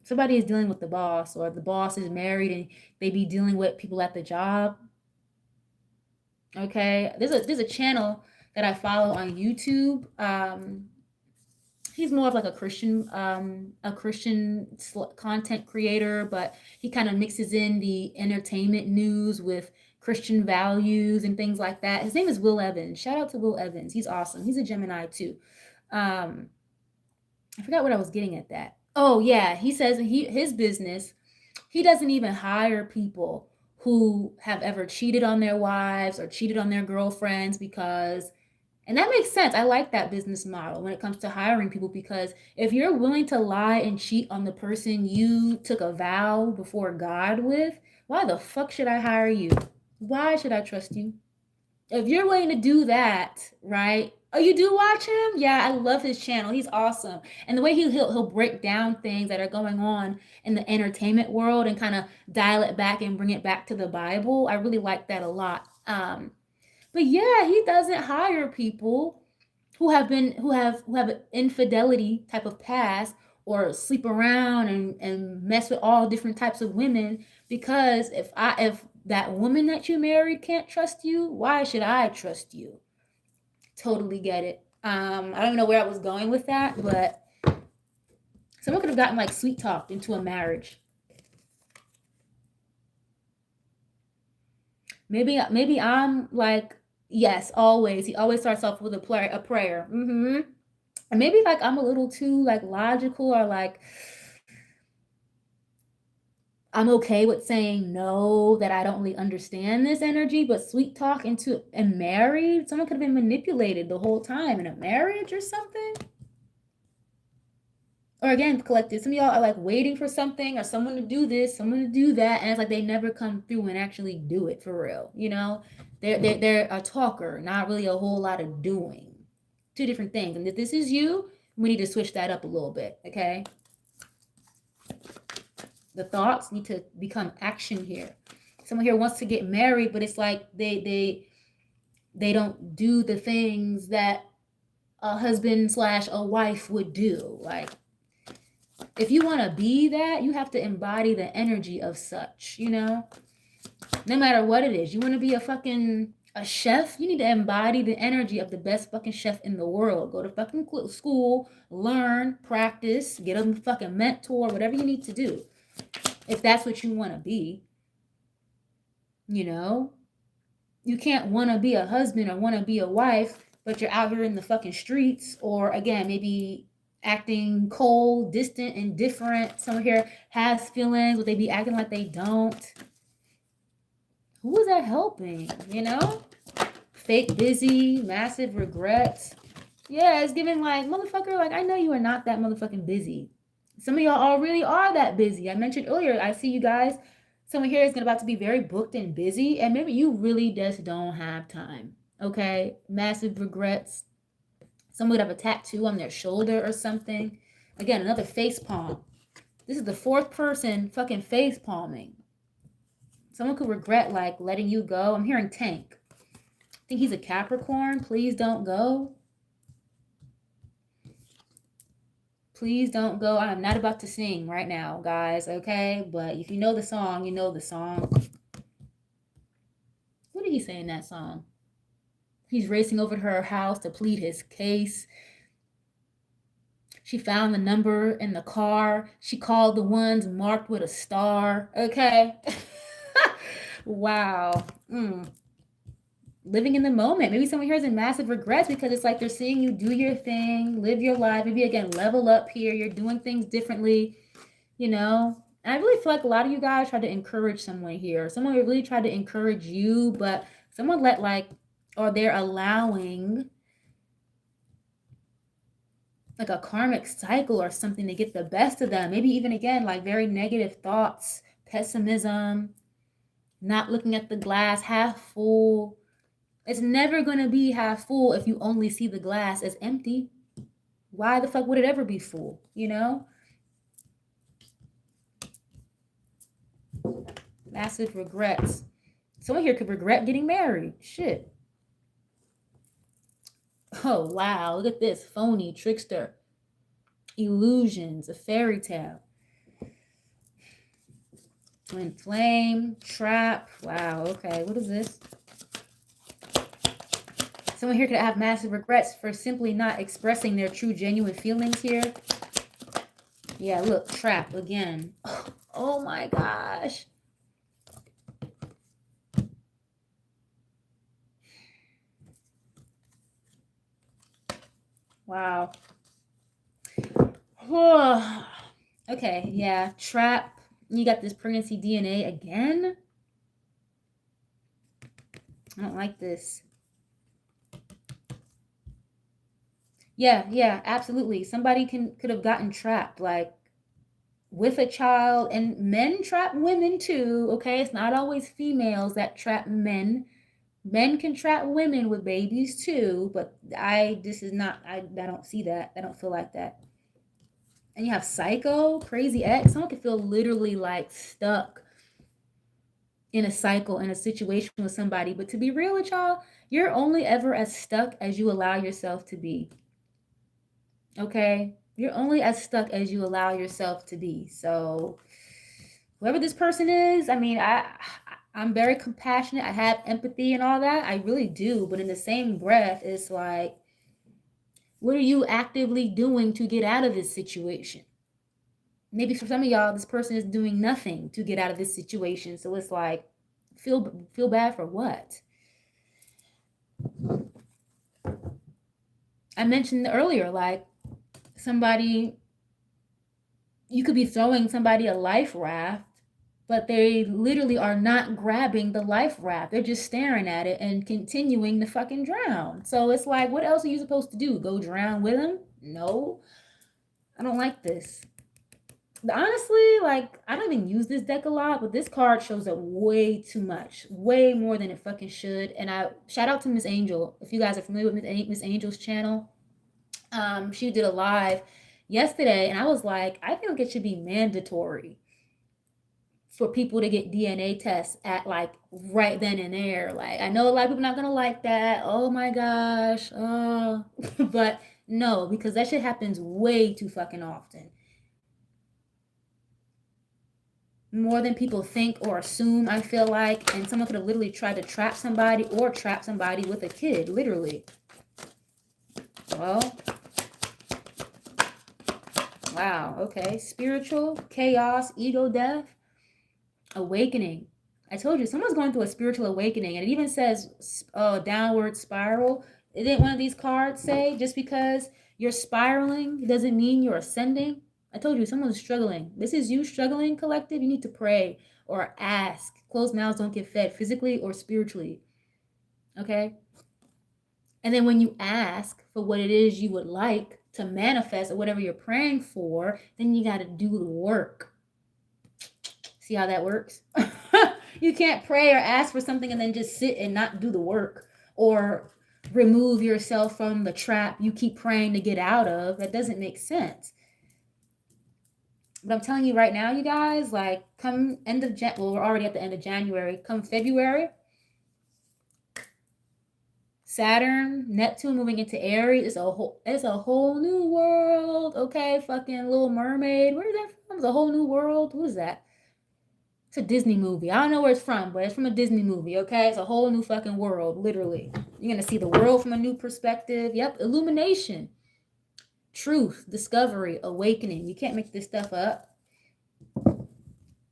S1: somebody is dealing with the boss, or the boss is married and they be dealing with people at the job. Okay, there's a channel that I follow on YouTube. He's more of like a Christian content creator, but he kind of mixes in the entertainment news with Christian values and things like that. His name is Will Evans. Shout out to Will Evans. He's awesome. He's a Gemini too. I forgot what I was getting at that. Oh yeah, he says his business, he doesn't even hire people who have ever cheated on their wives or cheated on their girlfriends, because and that makes sense. I like that business model when it comes to hiring people, because if you're willing to lie and cheat on the person you took a vow before God with, why the fuck should I hire you? Why should I trust you? If you're willing to do that, right? Oh, you do watch him? Yeah, I love his channel. He's awesome. And the way he'll break down things that are going on in the entertainment world and kind of dial it back and bring it back to the Bible. I really like that a lot. But yeah, he doesn't hire people who have an infidelity type of past, or sleep around and mess with all different types of women, because if that woman that you married can't trust you, why should I trust you? Totally get it. I don't even know where I was going with that, but someone could have gotten like sweet talked into a marriage. Maybe I'm like, yes, always. He always starts off with a prayer. And maybe like I'm a little too like logical, or like I'm okay with saying no, that I don't really understand this energy, but sweet talk into and married, someone could have been manipulated the whole time in a marriage or something. Or again, collective, some of y'all are like waiting for something or someone to do this, someone to do that, and it's like they never come through and actually do it for real. They're a talker, not really a whole lot of doing. Two different things. And if this is you, we need to switch that up a little bit, okay? The thoughts need to become action here. Someone here wants to get married, but it's like they don't do the things that a husband slash a wife would do. Like, if you want to be that, you have to embody the energy of such, you know? No matter what it is. You want to be a chef, you need to embody the energy of the best fucking chef in the world. Go to fucking school, learn, practice, get a fucking mentor, whatever you need to do. If that's what you want to be, you know? You can't want to be a husband or want to be a wife, but you're out here in the fucking streets, or again, maybe acting cold, distant, indifferent. Someone here has feelings, but they be acting like they don't. Who is that helping, you know? Fake busy, massive regrets. Yeah, it's giving like, motherfucker, like, I know you are not that motherfucking busy. Some of y'all already are that busy. I mentioned earlier, I see you guys, someone here is about to be very booked and busy, and maybe you really just don't have time, okay? Massive regrets. Someone would have a tattoo on their shoulder or something. Again, another face palm. This is the fourth person fucking face palming. Someone could regret like letting you go. I'm hearing Tank. I think he's a Capricorn. Please don't go. Please don't go. I'm not about to sing right now, guys, okay? But if you know the song, you know the song. What did he say in that song? He's racing over to her house to plead his case. She found the number in the car. She called the ones marked with a star, okay? Wow. Living in the moment. Maybe someone here is in massive regrets because it's like they're seeing you do your thing, live your life. Maybe again, level up here. You're doing things differently, you know? And I really feel like a lot of you guys tried to encourage someone here. Someone really tried to encourage you, but someone let like, or they're allowing like a karmic cycle or something to get the best of them. Maybe even again, like very negative thoughts, pessimism, not looking at the glass half full. It's never going to be half full if you only see the glass as empty. Why the fuck would it ever be full, you know? Massive regrets. Someone here could regret getting married. Shit. Oh, wow. Look at this. Phony, trickster. Illusions, a fairy tale. Twin flame, trap. Wow, okay. What is this? Someone here could have massive regrets for simply not expressing their true, genuine feelings here. Yeah, look, trap again. Oh my gosh. Wow. Okay, yeah, trap. You got this pregnancy DNA again? I don't like this. Yeah, absolutely. Somebody could have gotten trapped, like with a child, and men trap women too, okay? It's not always females that trap men. Men can trap women with babies too, but I don't see that. I don't feel like that. And you have psycho, crazy ex. Someone could feel literally like stuck in a cycle, in a situation with somebody. But to be real with y'all, you're only ever as stuck as you allow yourself to be. Okay? You're only as stuck as you allow yourself to be. So whoever this person is, I mean, I'm very compassionate. I have empathy and all that. I really do. But in the same breath, it's like, what are you actively doing to get out of this situation? Maybe for some of y'all, this person is doing nothing to get out of this situation. So it's like, feel bad for what? I mentioned earlier, like somebody, you could be throwing somebody a life raft, but they literally are not grabbing the life raft. They're just staring at it and continuing to fucking drown. So it's like, what else are you supposed to do? Go drown with them? No. I don't like this. Honestly, like, I don't even use this deck a lot, but this card shows up way too much. Way more than it fucking should. And I shout out to Miss Angel. If you guys are familiar with Miss Angel's channel, she did a live yesterday, and I was like, I think it should be mandatory for people to get DNA tests at like right then and there. Like, I know a lot of people not gonna like that. Oh my gosh. But No, because that shit happens way too fucking often. More than people think or assume, I feel like. And someone could have literally tried to trap somebody or trap somebody with a kid, literally. Well, wow, okay. Spiritual, chaos, ego death, awakening. I told you, someone's going through a spiritual awakening, and it even says downward spiral. Didn't one of these cards say just because you're spiraling doesn't mean you're ascending? I told you, someone's struggling. This is you struggling, collective. You need to pray or ask. Closed mouths don't get fed, physically or spiritually. Okay? And then when you ask for what it is you would like to manifest or whatever you're praying for, then you got to do the work. See how that works? You can't pray or ask for something and then just sit and not do the work or remove yourself from the trap you keep praying to get out of. That doesn't make sense. But I'm telling you right now, you guys, like come end of well, we're already at the end of January. Come February, Saturn, Neptune moving into Aries. It's a whole new world. Okay, fucking Little Mermaid. Where is that from? It's a whole new world. Who is that? It's a Disney movie. I don't know where it's from, but it's from a Disney movie, okay? It's a whole new fucking world, literally. You're gonna see the world from a new perspective. Yep, illumination, truth, discovery, awakening. You can't make this stuff up.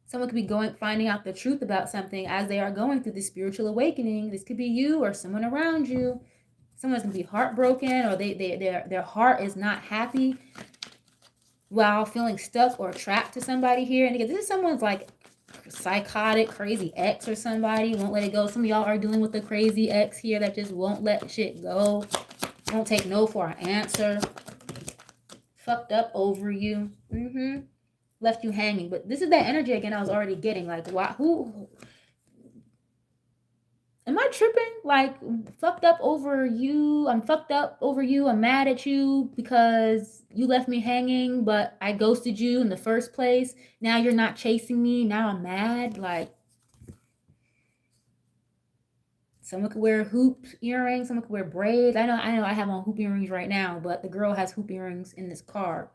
S1: Someone could be finding out the truth about something as they are going through this spiritual awakening. This could be you or someone around you. Someone's gonna be heartbroken, or their heart is not happy while feeling stuck or trapped to somebody here. And again, this is someone's like psychotic, crazy ex or somebody won't let it go. Some of y'all are dealing with the crazy ex here that just won't let shit go, won't take no for an answer, fucked up over you, left you hanging. But this is that energy again I was already getting. Like, why? Who? Am I tripping? Like, fucked up over you. I'm fucked up over you. I'm mad at you because you left me hanging, but I ghosted you in the first place. Now you're not chasing me. Now I'm mad. Like, someone could wear hoop earrings. Someone could wear braids. I know I have on hoop earrings right now, but the girl has hoop earrings in this card.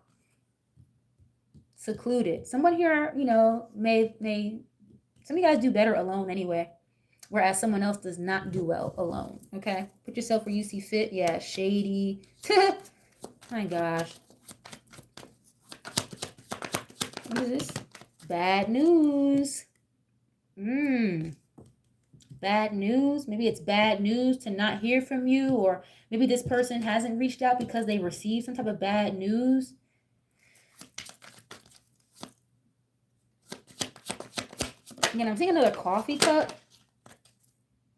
S1: Secluded. Someone here, may some of you guys do better alone anyway. Whereas someone else does not do well alone, okay? Put yourself where you see fit. Yeah, shady. My gosh. What is this? Bad news. Bad news. Maybe it's bad news to not hear from you, or maybe this person hasn't reached out because they received some type of bad news. Again, I'm seeing another coffee cup.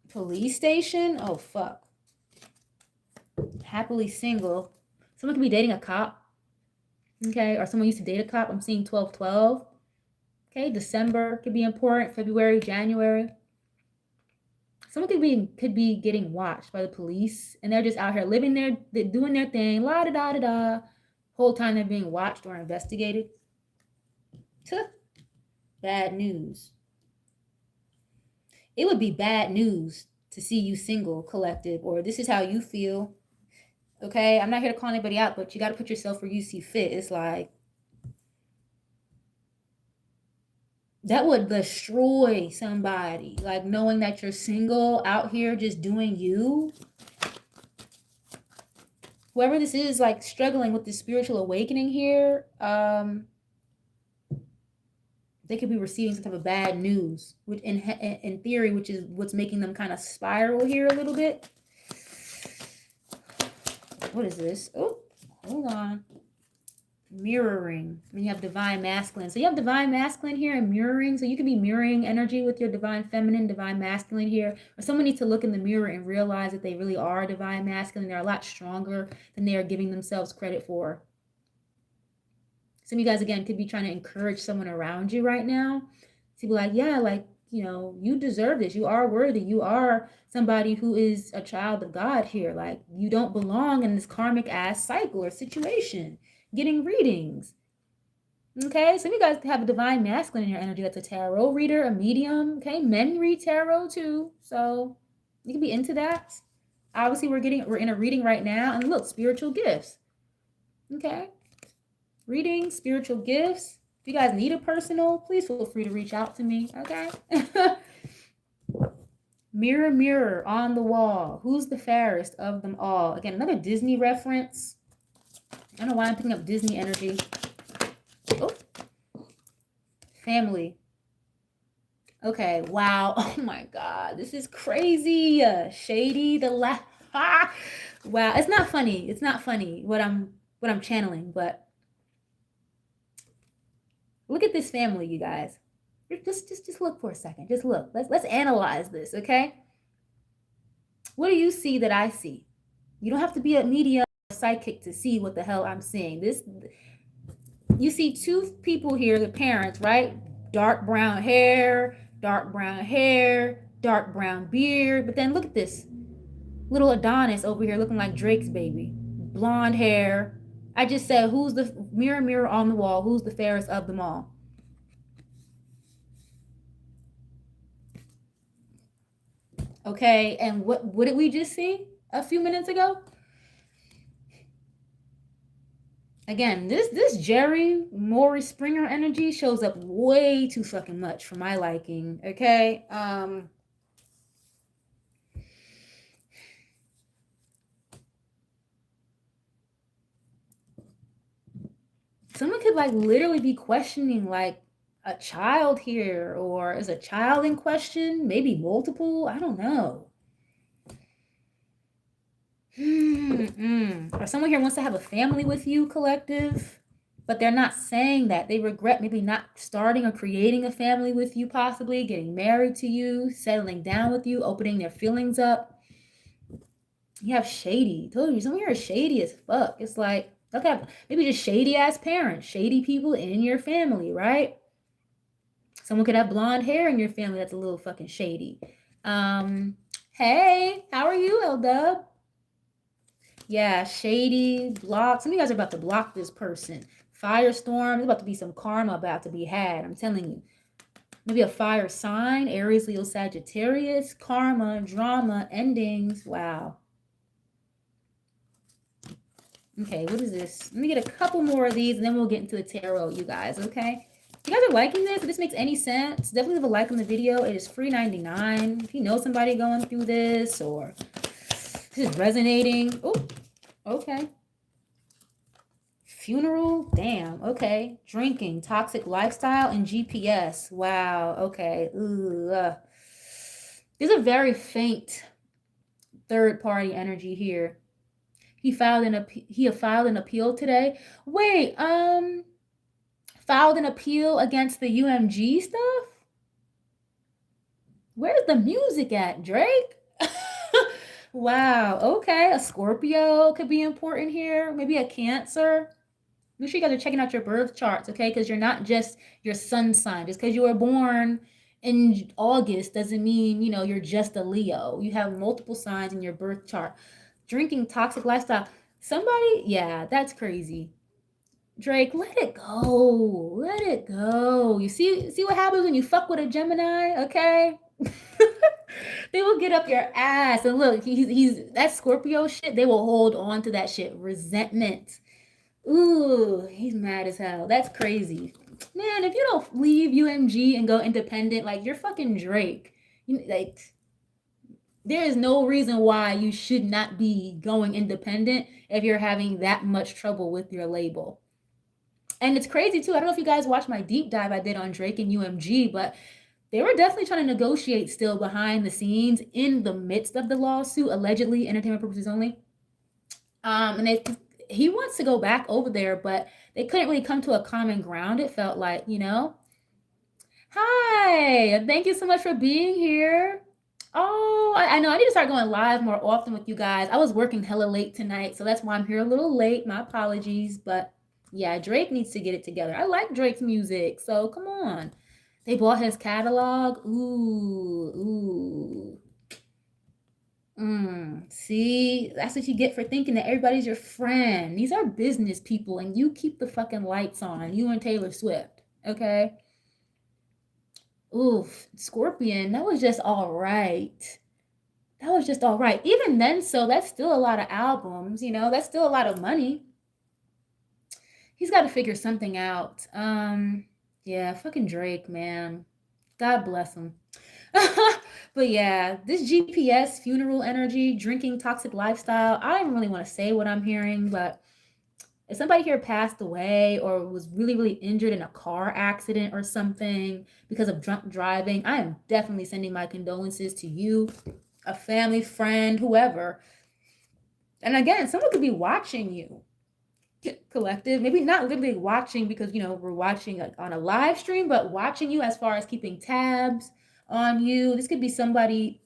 S1: Police station. Oh, fuck. Happily single. Someone could be dating a cop. Okay, or someone used to date a cop. I'm seeing 12/12. Okay, December could be important. February, January. Someone could be getting watched by the police, and they're just out here living they're doing their thing, la da da da da. Whole time they're being watched or investigated. Bad news. It would be bad news to see you single, collective, or this is how you feel. Okay, I'm not here to call anybody out, but you got to put yourself where you see fit. It's like, that would destroy somebody. Like, knowing that you're single out here just doing you. Whoever this is, like, struggling with this spiritual awakening here, they could be receiving some type of bad news, which in theory, which is what's making them kind of spiral here a little bit. What is this? Oh, hold on. Mirroring. When you have divine masculine. So you have divine masculine here and mirroring. So you could be mirroring energy with your divine feminine, divine masculine here. Or someone needs to look in the mirror and realize that they really are divine masculine. They're a lot stronger than they are giving themselves credit for. Some of you guys, again, could be trying to encourage someone around you right now to be like, yeah, like, you deserve this. You are worthy. You are somebody who is a child of God here. Like, you don't belong in this karmic ass cycle or situation. Getting readings. Okay, so you guys have a divine masculine in your energy. That's a tarot reader, a medium. Okay, men read tarot too. So you can be into that. Obviously, we're in a reading right now. And look, spiritual gifts. Okay. Reading, spiritual gifts. If you guys need a personal, please feel free to reach out to me. Okay. Mirror, mirror on the wall, who's the fairest of them all? Again, another Disney reference. I don't know why I'm picking up Disney energy. Oh, family. Okay, wow. Oh my God, this is crazy. Shady, the last. Wow, it's not funny. It's not funny what I'm channeling, but look at this family, you guys. Just look for a second. Just look. Let's analyze this, okay? What do you see that I see? You don't have to be a medium or psychic to see what the hell I'm seeing. This, you see two people here, the parents, right? Dark brown hair, dark brown hair, dark brown beard. But then look at this little Adonis over here looking like Drake's baby. Blonde hair. I just said, who's the mirror, mirror on the wall? Who's the fairest of them all? Okay, and what did we just see a few minutes ago? Again, this Jerry Maury Springer energy shows up way too fucking much for my liking. Okay, someone could like literally be questioning like a child here, or is a child in question? Maybe multiple. I don't know. Or someone here wants to have a family with you, collective, but they're not saying that. They regret maybe not starting or creating a family with you, possibly getting married to you, settling down with you, opening their feelings up. You have shady. I told you, someone here is shady as fuck. It's like, okay, maybe just shady ass parents, shady people in your family, right? Someone could have blonde hair in your family that's a little fucking shady. Hey, how are you, L-Dub? Yeah, shady, block. Some of you guys are about to block this person. Firestorm. There's about to be some karma about to be had. I'm telling you. Maybe a fire sign. Aries, Leo, Sagittarius. Karma, drama, endings. Wow. Okay, what is this? Let me get a couple more of these and then we'll get into the tarot, you guys, okay? If you guys are liking this, if this makes any sense, definitely leave a like on the video. It is free 99. If you know somebody going through this or this is resonating. Oh, okay. Funeral, damn, okay. Drinking, toxic lifestyle, and GPS. Wow, okay. Ugh. There's a very faint third party energy here. He filed an appeal today. Wait, filed an appeal against the UMG stuff? Where's the music at, Drake? Wow, okay. A Scorpio could be important here. Maybe a Cancer. Make sure you guys are checking out your birth charts, okay? Because you're not just your sun sign. Just because you were born in August doesn't mean, you know, you're just a Leo. You have multiple signs in your birth chart. Drinking, toxic lifestyle. Somebody, yeah, that's crazy. Drake, let it go. Let it go. You see what happens when you fuck with a Gemini, okay? They will get up your ass. And look, he's that Scorpio shit, they will hold on to that shit. Resentment. Ooh, he's mad as hell. That's crazy. Man, if you don't leave UMG and go independent, like you're fucking Drake. Like there is no reason why you should not be going independent if you're having that much trouble with your label. And it's crazy too. I don't know if you guys watched my deep dive I did on Drake and UMG, but they were definitely trying to negotiate still behind the scenes in the midst of the lawsuit, allegedly entertainment purposes only. And he wants to go back over there, but they couldn't really come to a common ground. It felt like, you know. Hi, thank you so much for being here. Oh, I know I need to start going live more often with you guys. I was working hella late tonight, so that's why I'm here a little late. My apologies, but yeah, Drake needs to get it together. I like Drake's music, so come on. They bought his catalog. Ooh. See, that's what you get for thinking that everybody's your friend. These are business people, and you keep the fucking lights on. You and Taylor Swift, okay? Oof, Scorpion, that was just all right. That was just all right. Even then, so that's still a lot of albums, you know, that's still a lot of money. He's got to figure something out. Yeah, fucking Drake, man. God bless him. But yeah, this GPS funeral energy, drinking, toxic lifestyle. I don't really want to say what I'm hearing, but if somebody here passed away or was really, really injured in a car accident or something because of drunk driving, I am definitely sending my condolences to you, a family, friend, whoever. And again, someone could be watching you, collective, maybe not literally watching because, we're watching on a live stream, but watching you as far as keeping tabs on you. This could be somebody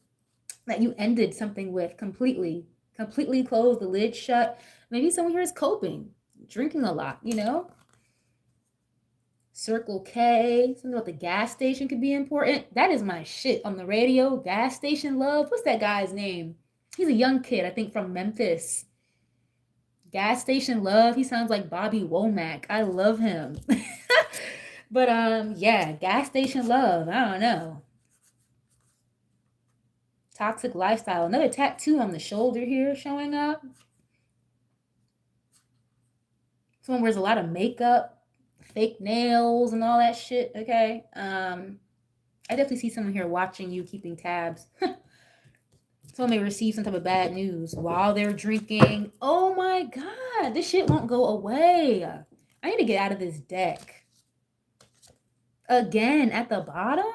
S1: that you ended something with completely closed the lid shut. Maybe someone here is coping, drinking a lot, Circle K, something about the gas station could be important. That is my shit on the radio. Gas station love. What's that guy's name? He's a young kid, I think, from Memphis. Gas station love. He sounds like Bobby Womack. I love him. But yeah, gas station love. I don't know. Toxic lifestyle. Another tattoo on the shoulder here showing up. Someone wears a lot of makeup, fake nails, and all that shit. Okay. I definitely see someone here watching you, keeping tabs. Someone may receive some type of bad news while they're drinking. Oh my god, this shit won't go away. I need to get out of this deck. Again, at the bottom?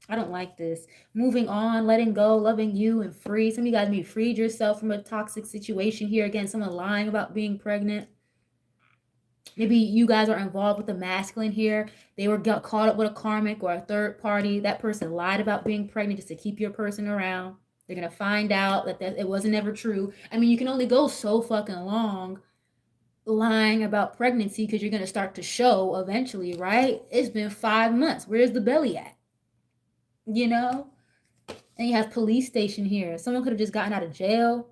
S1: I don't like this. Moving on, letting go, loving you, and free. Some of you guys may freed yourself from a toxic situation here. Again, someone lying about being pregnant. Maybe you guys are involved with the masculine here. They got caught up with a karmic or a third party. That person lied about being pregnant just to keep your person around. They're going to find out that it wasn't ever true. I mean, you can only go so fucking long lying about pregnancy because you're going to start to show eventually, right? It's been 5 months. Where's the belly at? And you have police station here. Someone could have just gotten out of jail.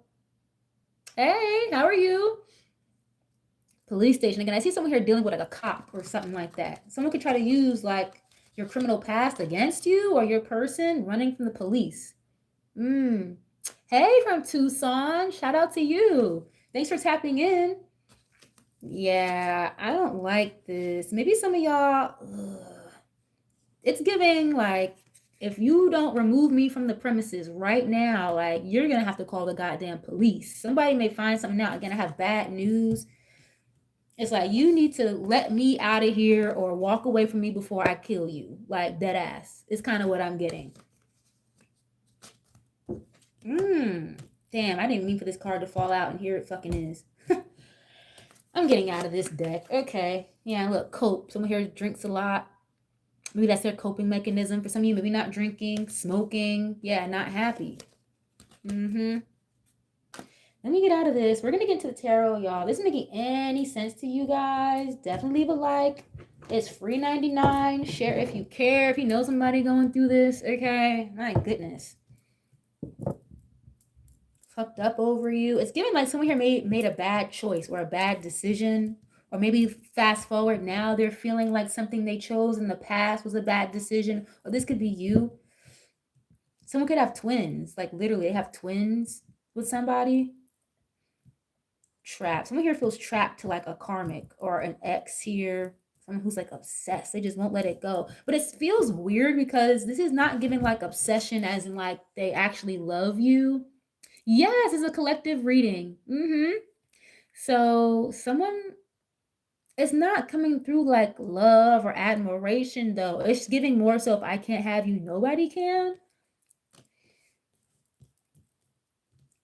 S1: Hey, how are you? Police station. Again, I see someone here dealing with like a cop or something like that. Someone could try to use like your criminal past against you or your person running from the police. Hey, from Tucson. Shout out to you. Thanks for tapping in. Yeah, I don't like this. Maybe some of y'all, it's giving like, if you don't remove me from the premises right now, like you're going to have to call the goddamn police. Somebody may find something out. Again, I have bad news. It's like, you need to let me out of here or walk away from me before I kill you. Like, dead ass. It's kind of what I'm getting. Damn, I didn't mean for this card to fall out, and here it fucking is. I'm getting out of this deck. Okay. Yeah, look, cope. Someone here drinks a lot. Maybe that's their coping mechanism. For some of you, maybe not drinking, smoking. Yeah, not happy. Let me get out of this. We're going to get into the tarot, y'all. This isn't making any sense to you guys. Definitely leave a like. It's free 99. Share if you care. If you know somebody going through this. Okay. My goodness. Fucked up over you. It's giving like someone here made a bad choice or a bad decision. Or maybe fast forward now, they're feeling like something they chose in the past was a bad decision. Or this could be you. Someone could have twins. Like literally, they have twins with somebody. Trapped. Someone here feels trapped to like a karmic or an ex here. Someone who's like obsessed. They just won't let it go. But it feels weird because this is not giving like obsession as in like they actually love you. Yes, it's a collective reading. So someone, it's not coming through like love or admiration though. It's giving more so if I can't have you, nobody can.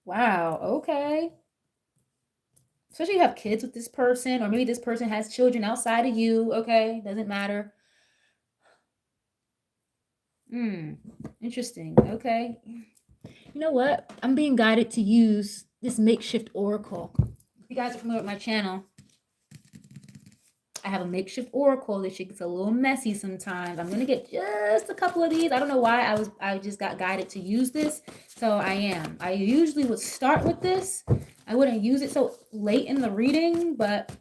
S1: Wow, okay. Especially if you have kids with this person, or maybe this person has children outside of you. Okay, doesn't matter. Interesting. Okay. You know what? I'm being guided to use this makeshift oracle. If you guys are familiar with my channel, I have a makeshift oracle. This shit gets a little messy sometimes. I'm gonna get just a couple of these. I don't know why I just got guided to use this. So I am. I usually would start with this. I wouldn't use it so late in the reading, but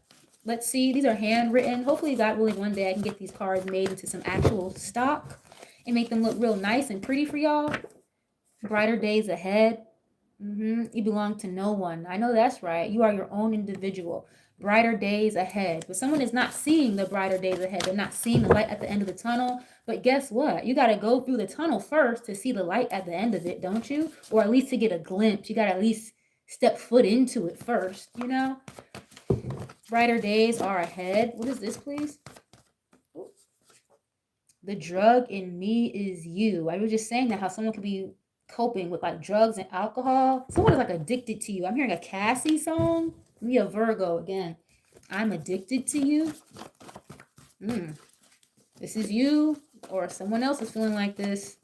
S1: let's see. These are handwritten. Hopefully, God willing, one day I can get these cards made into some actual stock and make them look real nice and pretty for y'all. Brighter days ahead. You belong to no one. I know that's right. You are your own individual. brighter days ahead. But someone is not seeing the brighter days ahead. They're not seeing the light at the end of the tunnel. But guess what? You got to go through the tunnel first to see the light at the end of it, don't you? Or at least to get a glimpse. You got to at least step foot into it first, you know? Brighter days are ahead. What is this, please? The drug in me is you. I was just saying that how someone could be coping with like drugs and alcohol. Someone is like addicted to you. I'm hearing a Cassie song. Me, a Virgo again. I'm addicted to you. This is you, or someone else is feeling like this.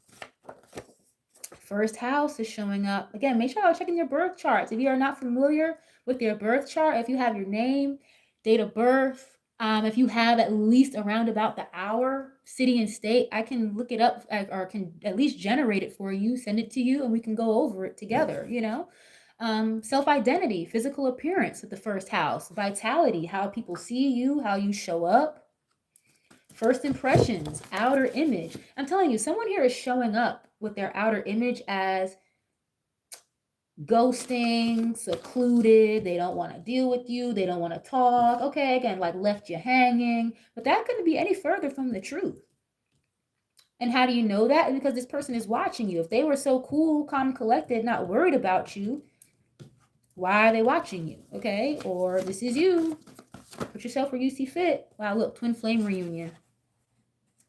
S1: First house is showing up. Again, make sure you're checking your birth charts. If you are not familiar with your birth chart, if you have your name, date of birth, if you have at least around about the hour, city and state, I can look it up or can at least generate it for you, send it to you, and we can go over it together, you know? Self-identity, physical appearance at the first house, vitality, how people see you, how you show up, first impressions, outer image. I'm telling you, someone here is showing up with their outer image as ghosting, secluded, they don't want to deal with you, they don't want to talk. Okay, again, like left you hanging, but that couldn't be any further from the truth. And how do you know that? Because this person is watching you. If they were so cool, calm, collected, not worried about you, why are they watching you? Okay, or this is you. Put yourself where you see fit. Wow, look, twin flame reunion.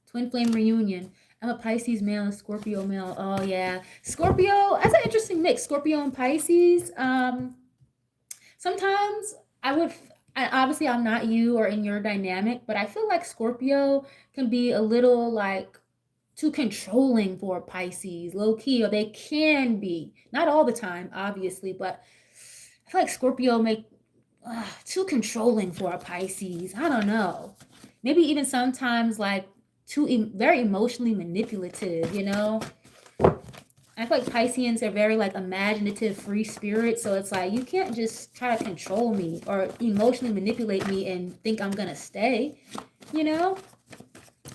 S1: Twin flame reunion. I'm a Pisces male and Scorpio male. Oh, yeah. Scorpio, that's an interesting mix. Scorpio and Pisces. Sometimes obviously I'm not you or in your dynamic, but I feel like Scorpio can be a little like too controlling for Pisces, low key, or they can be. Not all the time, obviously, but I feel like Scorpio make too controlling for a Pisces. I don't know. Maybe even sometimes like very emotionally manipulative, you know? I feel like Pisceans are very like imaginative, free spirit. So it's like, you can't just try to control me or emotionally manipulate me and think I'm gonna stay, you know?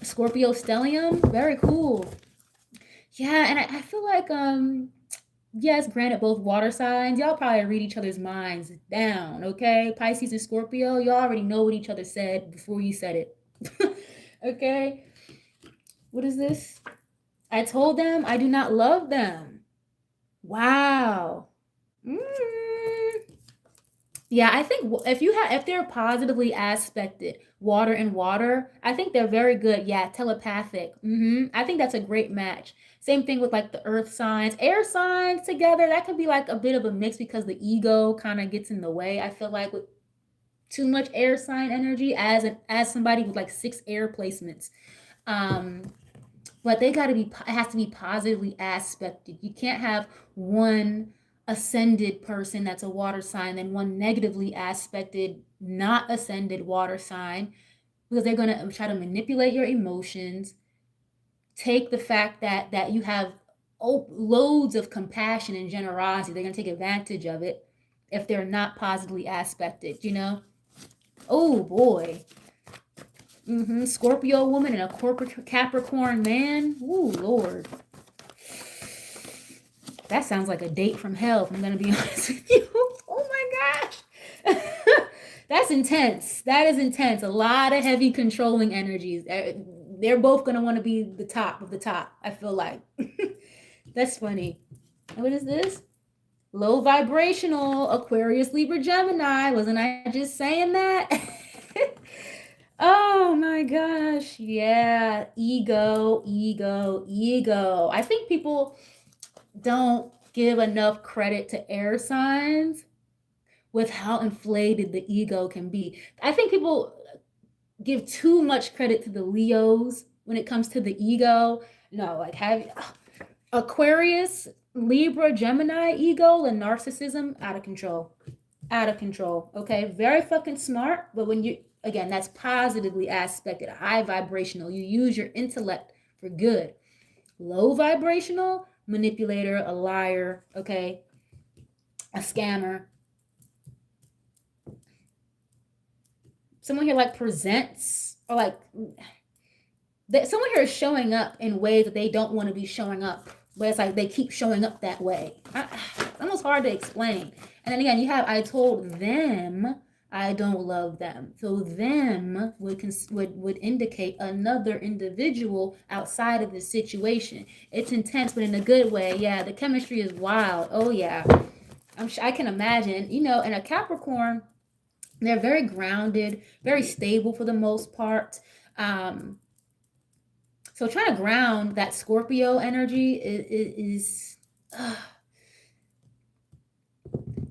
S1: Scorpio stellium, very cool. Yeah, and I feel like, yes, granted, both water signs, y'all probably read each other's minds down, okay? Pisces and Scorpio, y'all already know what each other said before you said it. Okay? What is this? I told them I do not love them. Wow. Yeah, I think if they're positively aspected, water and water, I think they're very good. Yeah, telepathic. I think that's a great match. Same thing with like the earth signs, air signs together. That could be like a bit of a mix because the ego kind of gets in the way. I feel like with too much air sign energy as somebody with like 6 air placements. But it has to be positively aspected. You can't have one ascended person that's a water sign and one negatively aspected, not ascended water sign, because they're going to try to manipulate your emotions, take the fact that you have loads of compassion and generosity. They're going to take advantage of it if they're not positively aspected, you know? Oh, boy. Scorpio woman and a corporate Capricorn man. Ooh, Lord. That sounds like a date from hell, if I'm going to be honest with you. Oh, my gosh. That's intense. That is intense. A lot of heavy controlling energies. They're both going to want to be the top of the top, I feel like. That's funny. What is this? Low vibrational, Aquarius, Libra, Gemini. Wasn't I just saying that? Oh my gosh. Yeah. Ego. I think people don't give enough credit to air signs with how inflated the ego can be. I think people give too much credit to the Leos when it comes to the ego. No, like Aquarius, Libra, Gemini ego and narcissism, out of control. Okay, very fucking smart, but when you, again, that's positively aspected, high vibrational, you use your intellect for good. Low vibrational, manipulator, a liar, okay, a scammer. Someone here like presents, or like someone here is showing up in ways that they don't want to be showing up, but it's like they keep showing up that way. It's almost hard to explain. And then again, you have I told them I don't love them. So them would indicate another individual outside of the situation. It's intense, but in a good way. Yeah, the chemistry is wild. Oh yeah, I can imagine. You know, and a Capricorn, they're very grounded, very stable for the most part. Um, so trying to ground that Scorpio energy is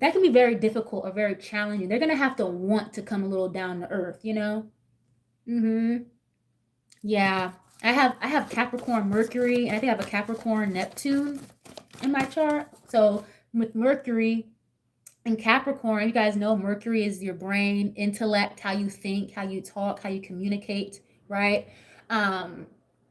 S1: that can be very difficult or very challenging. They're gonna have to want to come a little down to earth, you know. Yeah, I have Capricorn Mercury, and I think I have a Capricorn Neptune in my chart. So with Mercury and Capricorn, you guys know Mercury is your brain, intellect, how you think, how you talk, how you communicate, right? Um,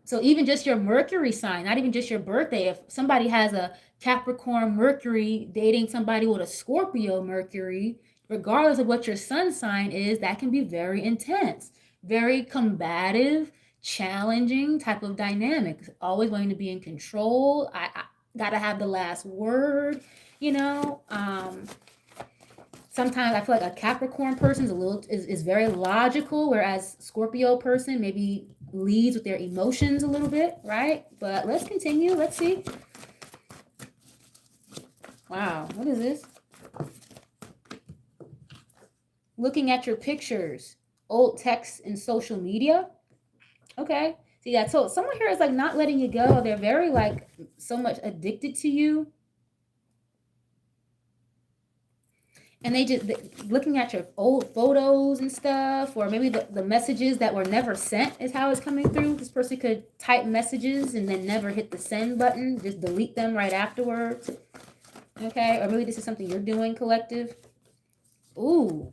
S1: so even just your Mercury sign, not even just your birthday, if somebody has a Capricorn Mercury dating somebody with a Scorpio Mercury, regardless of what your sun sign is, that can be very intense, very combative, challenging type of dynamic. Always wanting to be in control. I gotta have the last word, you know. Sometimes I feel like a Capricorn person is very logical, whereas Scorpio person maybe leads with their emotions a little bit, right? But let's continue. Let's see. Wow, what is this? Looking at your pictures, old texts in social media. Okay. See that? So someone here is like not letting you go. They're very like so much addicted to you. And they just looking at your old photos and stuff, or maybe the messages that were never sent is how it's coming through. This person could type messages and then never hit the send button, just delete them right afterwards. Okay, or maybe this is something you're doing, collective. Ooh,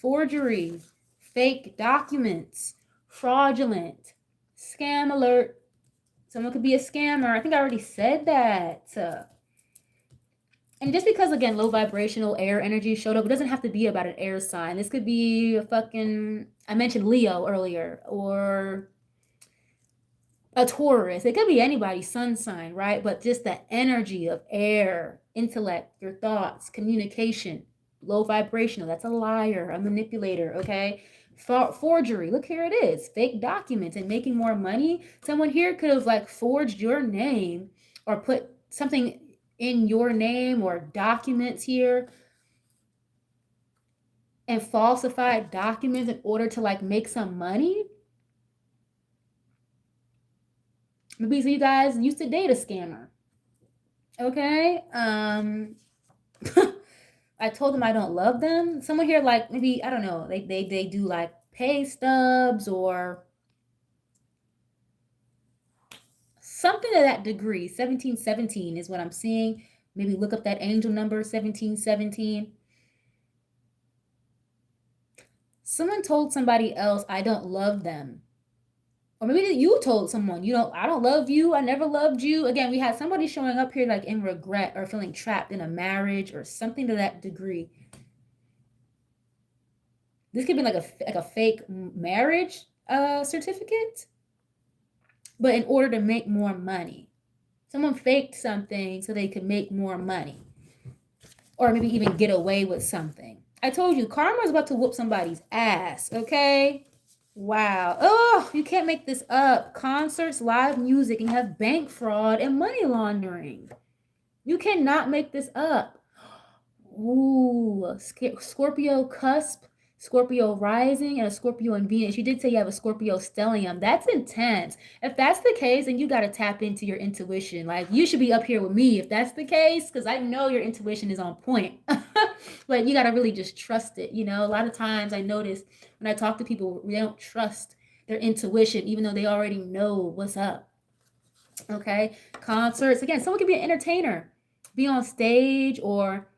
S1: forgery, fake documents, fraudulent, scam alert. Someone could be a scammer. I think I already said that. And just because, again, low vibrational air energy showed up, it doesn't have to be about an air sign. This could be a fucking, I mentioned Leo earlier, or a Taurus. It could be anybody's sun sign, right? But just the energy of air, intellect, your thoughts, communication, low vibrational. That's a liar, a manipulator, okay? Forgery. Look, here it is. Fake documents and making more money. Someone here could have like forged your name or put something in your name or documents here and falsified documents in order to like make some money. Maybe so you guys used to date a scammer. Okay. I told them I don't love them. Someone here like maybe, I don't know, they do like pay stubs or something to that degree. 1717 is what I'm seeing. Maybe look up that angel number 1717. Someone told somebody else I don't love them. Or maybe you told someone I don't love you, I never loved you. Again, we had somebody showing up here like in regret or feeling trapped in a marriage or something to that degree. This could be like a fake marriage certificate, but in order to make more money. Someone faked something so they could make more money, or maybe even get away with something. I told you, karma is about to whoop somebody's ass, okay? Wow. Oh, you can't make this up. Concerts, live music, and you have bank fraud and money laundering. You cannot make this up. Ooh, Scorpio cusp, Scorpio rising, and a Scorpio in Venus. You did say you have a Scorpio stellium. That's intense. If that's the case, then you got to tap into your intuition. Like, you should be up here with me if that's the case, because I know your intuition is on point. But you got to really just trust it. You know, a lot of times I notice when I talk to people, they don't trust their intuition, even though they already know what's up. Okay. Concerts. Again, someone could be an entertainer, be on stage, or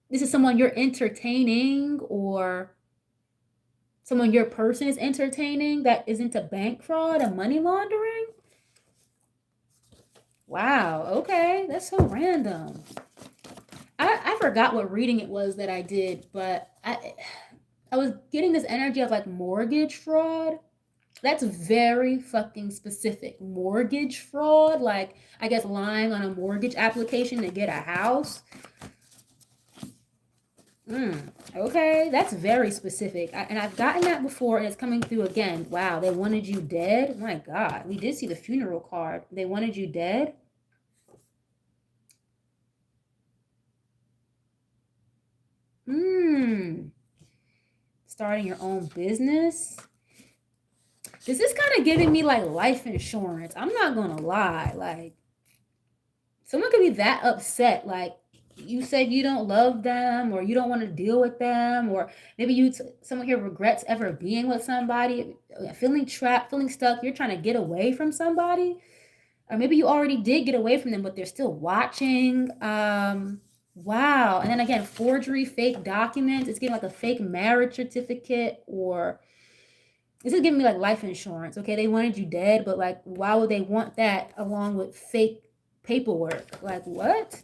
S1: this is someone you're entertaining, or someone your person is entertaining that is into bank fraud and money laundering. Wow. Okay. That's so random. I forgot what reading it was that I did, but I was getting this energy of like mortgage fraud. That's very fucking specific. Mortgage fraud, like I guess lying on a mortgage application to get a house. Okay, that's very specific. And I've gotten that before, and it's coming through again. Wow, they wanted you dead? My God, we did see the funeral card. They wanted you dead? Starting your own business? This is kind of giving me like life insurance. I'm not gonna lie. Like, someone could be that upset. Like, you said you don't love them, or you don't want to deal with them, or maybe someone here regrets ever being with somebody, feeling trapped, feeling stuck. You're trying to get away from somebody, or maybe you already did get away from them, but they're still watching. Wow. And then again, forgery, fake documents. It's getting like a fake marriage certificate, or this is giving me like life insurance. Okay, they wanted you dead, but like, why would they want that along with fake paperwork? Like, what?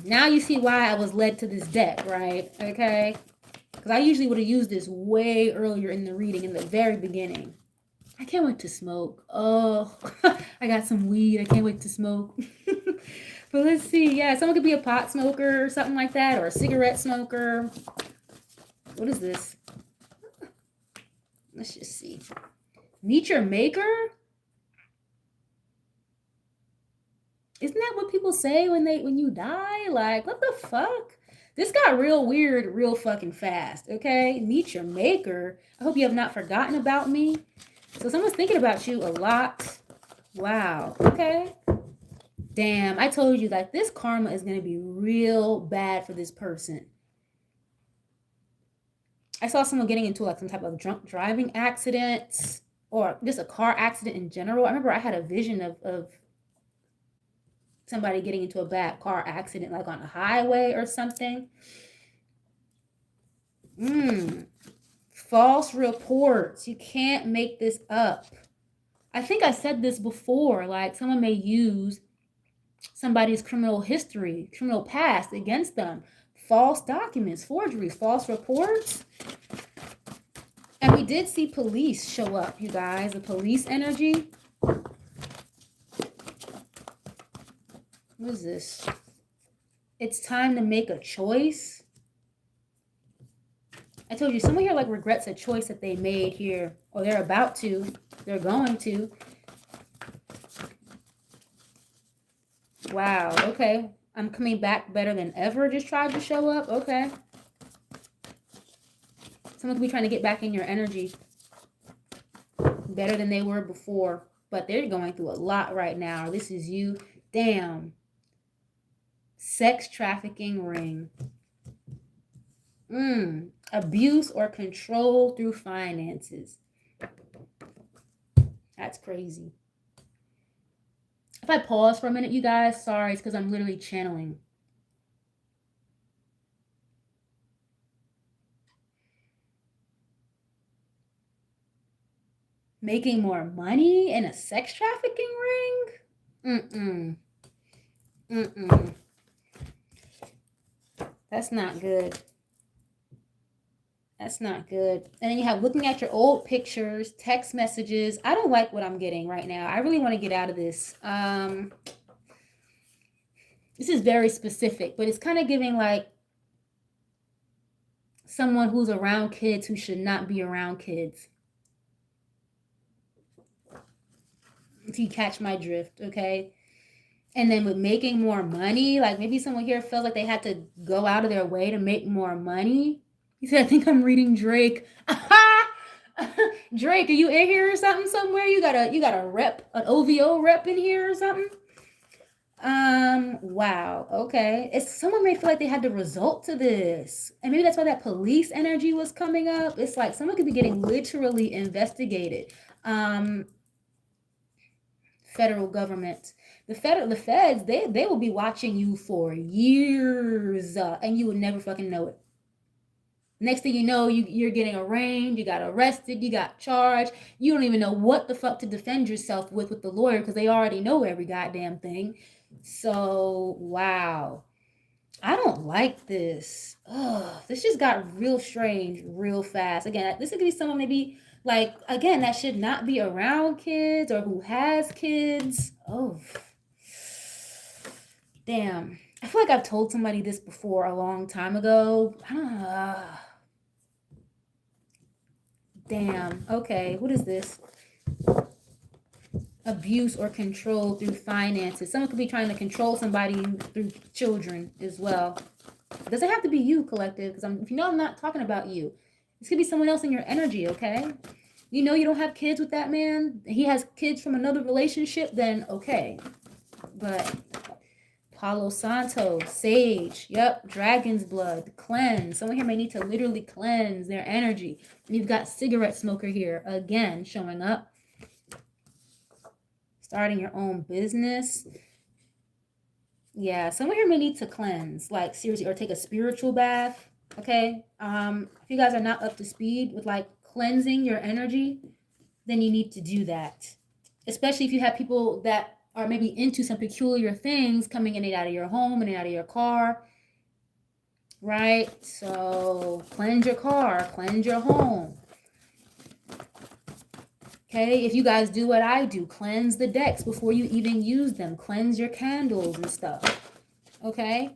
S1: Now you see why I was led to this deck, right? Okay, because I usually would have used this way earlier in the reading, in the very beginning. I can't wait to smoke. Oh, I got some weed. I can't wait to smoke. But let's see. Yeah, someone could be a pot smoker or something like that, or a cigarette smoker. What is this? Let's just see. Meet your maker? Isn't that what people say when you die? Like, what the fuck? This got real weird real fucking fast, okay? Meet your maker. I hope you have not forgotten about me. So someone's thinking about you a lot. Wow. Okay. Damn, I told you, like, this karma is going to be real bad for this person. I saw someone getting into like some type of drunk driving accident, or just a car accident in general. I remember I had a vision of somebody getting into a bad car accident, like on a highway or something. False reports. You can't make this up. I think I said this before. Like, someone may use somebody's criminal history, criminal past against them. False documents, forgeries, false reports. And we did see police show up, you guys. The police energy. What is this? It's time to make a choice. I told you, someone here like regrets a choice that they made here, or they're about to, they're going to. Wow, okay. I'm coming back better than ever just tried to show up. Okay. Someone could be trying to get back in your energy better than they were before, but they're going through a lot right now. This is you. Damn. Sex trafficking ring. Abuse or control through finances. That's crazy. If I pause for a minute, you guys, sorry, it's because I'm literally channeling. Making more money in a sex trafficking ring? That's not good. That's not good. And then you have looking at your old pictures, text messages. I don't like what I'm getting right now. I really want to get out of this. This is very specific, but it's kind of giving like someone who's around kids who should not be around kids. If you catch my drift, okay? And then with making more money, like maybe someone here feels like they had to go out of their way to make more money. He said, I think I'm reading Drake. Drake, are you in here or something somewhere? You got a rep, an OVO rep in here or something? Wow. Okay. It's someone may feel like they had to result to this. And maybe that's why that police energy was coming up. It's like someone could be getting literally investigated. Federal government. The feds, they will be watching you for years, and you would never fucking know it. Next thing you know, you're getting arraigned, you got arrested, you got charged. You don't even know what the fuck to defend yourself with the lawyer, because they already know every goddamn thing. So, wow. I don't like this. Ugh, this just got real strange real fast. Again, this could be someone maybe, like, again, that should not be around kids or who has kids. Oh, damn. I feel like I've told somebody this before a long time ago. I don't know. Damn. Okay, what is this? Abuse or control through finances. Someone could be trying to control somebody through children as well. It doesn't have to be you, collective, because if you know I'm not talking about you. This could be someone else in your energy, okay? You know you don't have kids with that man. He has kids from another relationship, then okay. But Palo Santo, Sage, yep, Dragon's Blood, cleanse. Someone here may need to literally cleanse their energy. And you've got Cigarette Smoker here, again, showing up. Starting your own business. Yeah, someone here may need to cleanse, like seriously, or take a spiritual bath, okay? If you guys are not up to speed with like cleansing your energy, then you need to do that. Especially if you have people that are maybe into some peculiar things coming in and out of your home and out of your car, right? So cleanse your car, cleanse your home. Okay, if you guys do what I do, cleanse the decks before you even use them. Cleanse your candles and stuff. Okay?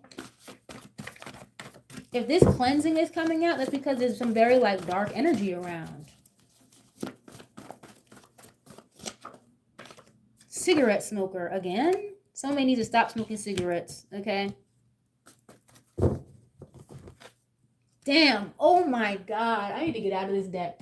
S1: If this cleansing is coming out, that's because there's some very like dark energy around. Cigarette smoker again. Somebody needs to stop smoking cigarettes. Okay? Damn. Oh my God. I need to get out of this deck.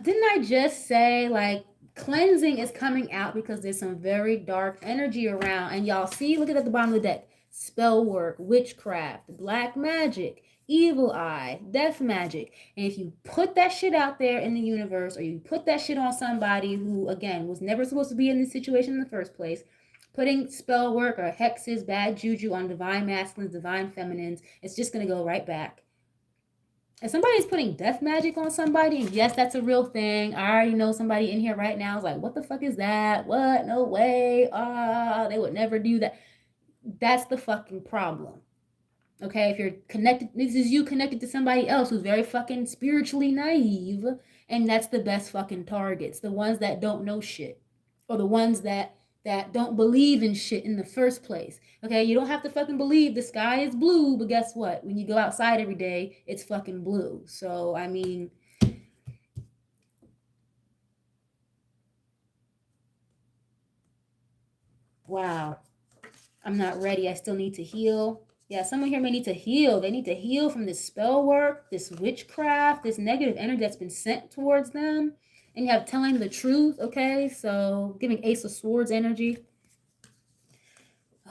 S1: Didn't I just say like cleansing is coming out because there's some very dark energy around? And y'all see, look at the bottom of the deck. Spell work, witchcraft, black magic, evil eye, death magic. And if you put that shit out there in the universe, or you put that shit on somebody who, again, was never supposed to be in this situation in the first place, putting spell work or hexes, bad juju on divine masculines, divine feminines, it's just going to go right back. If somebody's putting death magic on somebody, and yes, that's a real thing. I already know somebody in here right now is like, what the fuck is that? What? No way. They would never do that. That's the fucking problem. Okay, if you're connected, this is you connected to somebody else who's very fucking spiritually naive, and that's the best fucking targets. The ones that don't know shit. Or the ones that don't believe in shit in the first place. Okay, you don't have to fucking believe the sky is blue, but guess what? When you go outside every day, it's fucking blue. So, I mean, wow. I'm not ready. I still need to heal. Yeah, someone here may need to heal. They need to heal from this spell work, this witchcraft, this negative energy that's been sent towards them. And you have telling the truth, okay? So, giving Ace of Swords energy.